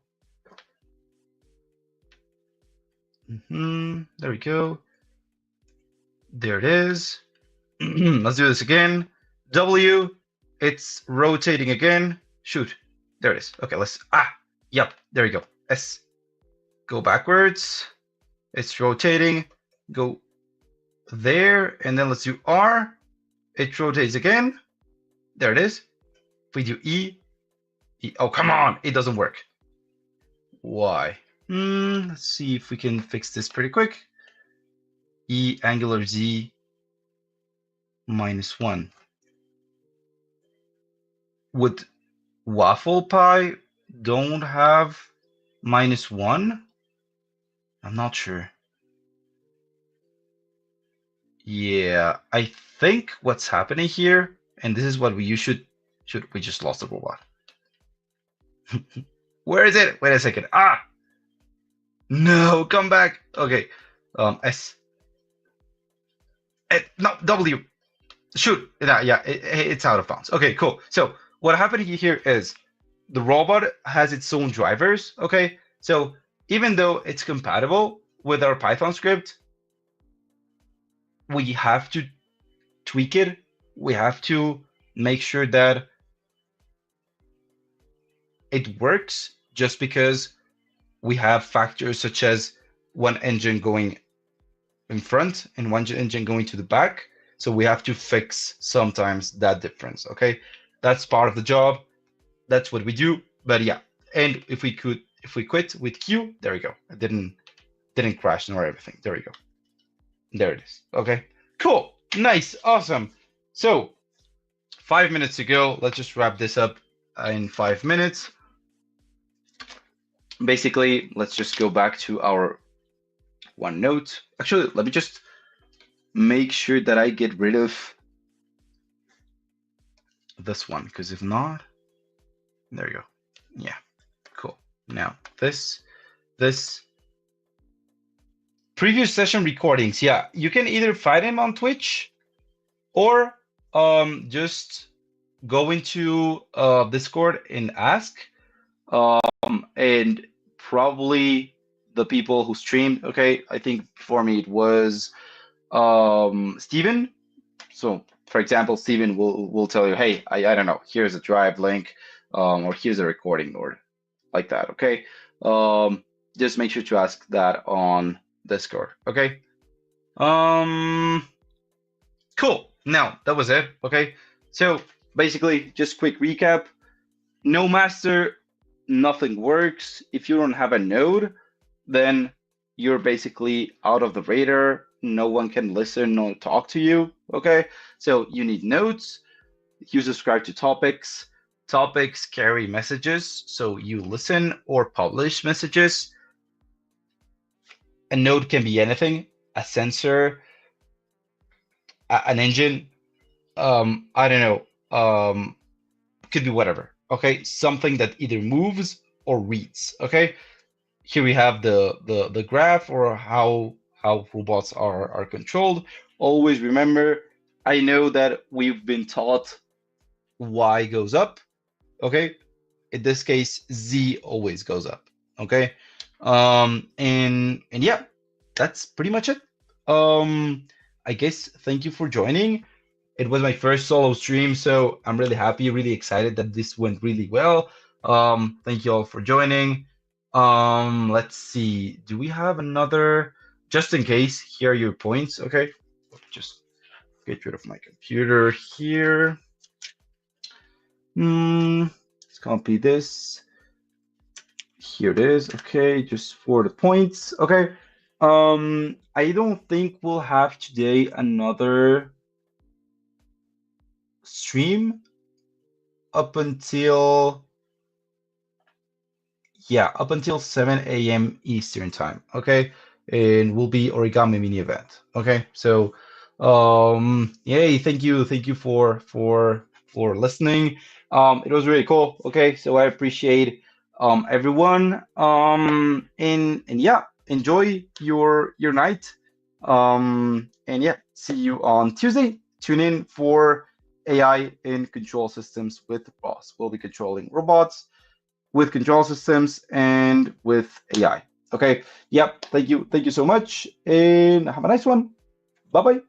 There we go. There it is. Let's do this again. W, it's rotating again. Shoot, there it is. Okay, let's, yep, there you go. S, go backwards. It's rotating, go there, and then let's do R. It rotates again. There it is. If we do E, oh, come on, it doesn't work. Why? Let's see if we can fix this pretty quick. E angular z -1. Would waffle pi don't have -1? I'm not sure. Yeah, I think what's happening here, and this is what we just lost the robot. Where is it? Wait a second. No, come back. Okay. S. No, W. Shoot. Yeah, it's out of bounds. Okay, cool. So what happened here is the robot has its own drivers. Okay. So even though it's compatible with our Python script, we have to tweak it. We have to make sure that it works, just because we have factors such as one engine going in front and one engine going to the back. So we have to fix sometimes that difference. Okay, that's part of the job. That's what we do. But yeah, and if we quit with Q, there we go. It didn't crash nor everything. There we go. There it is. Okay, cool, nice, awesome. So 5 minutes to go. Let's just wrap this up in 5 minutes. Basically, let's just go back to our OneNote. Actually, let me just make sure that I get rid of this one, because if not, there you go. Yeah, cool. Now this previous session recordings. Yeah, you can either find them on Twitch or just go into Discord and ask, and probably the people who streamed. Okay, I think for me it was Steven. So, for example, Steven will tell you, hey, I don't know, here's a drive link, or here's a recording, or like that. Okay, um, just make sure to ask that on Discord. Okay. Um, cool. Now that was it. Okay. So basically, just quick recap. No master, nothing works. If you don't have a node, then you're basically out of the radar. No one can listen or talk to you. Okay. So you need nodes. You subscribe to topics. Topics carry messages. So you listen or publish messages. A node can be anything, a sensor, an engine, I don't know, could be whatever. Okay, something that either moves or reads. Okay, here we have the graph, or how robots are controlled. Always remember, I know that we've been taught y goes up. Okay, in this case, z always goes up. Okay, and yeah, that's pretty much it. I guess thank you for joining. It was my first solo stream, so I'm really happy, really excited that this went really well. Thank you all for joining. Let's see. Do we have another? Just in case, here are your points. Okay, just get rid of my computer here. Let's copy this. Here it is. Okay, just for the points. Okay. I don't think we'll have today another stream up until, yeah, up until 7 a.m. Eastern time. Okay, and will be origami mini event. Okay, so yay, thank you for listening. It was really cool. Okay, so I appreciate everyone. And yeah, enjoy your night. And yeah, see you on Tuesday. Tune in for AI in control systems with ROS. We'll be controlling robots with control systems and with AI. Okay. Yep. Thank you. Thank you so much. And have a nice one. Bye bye.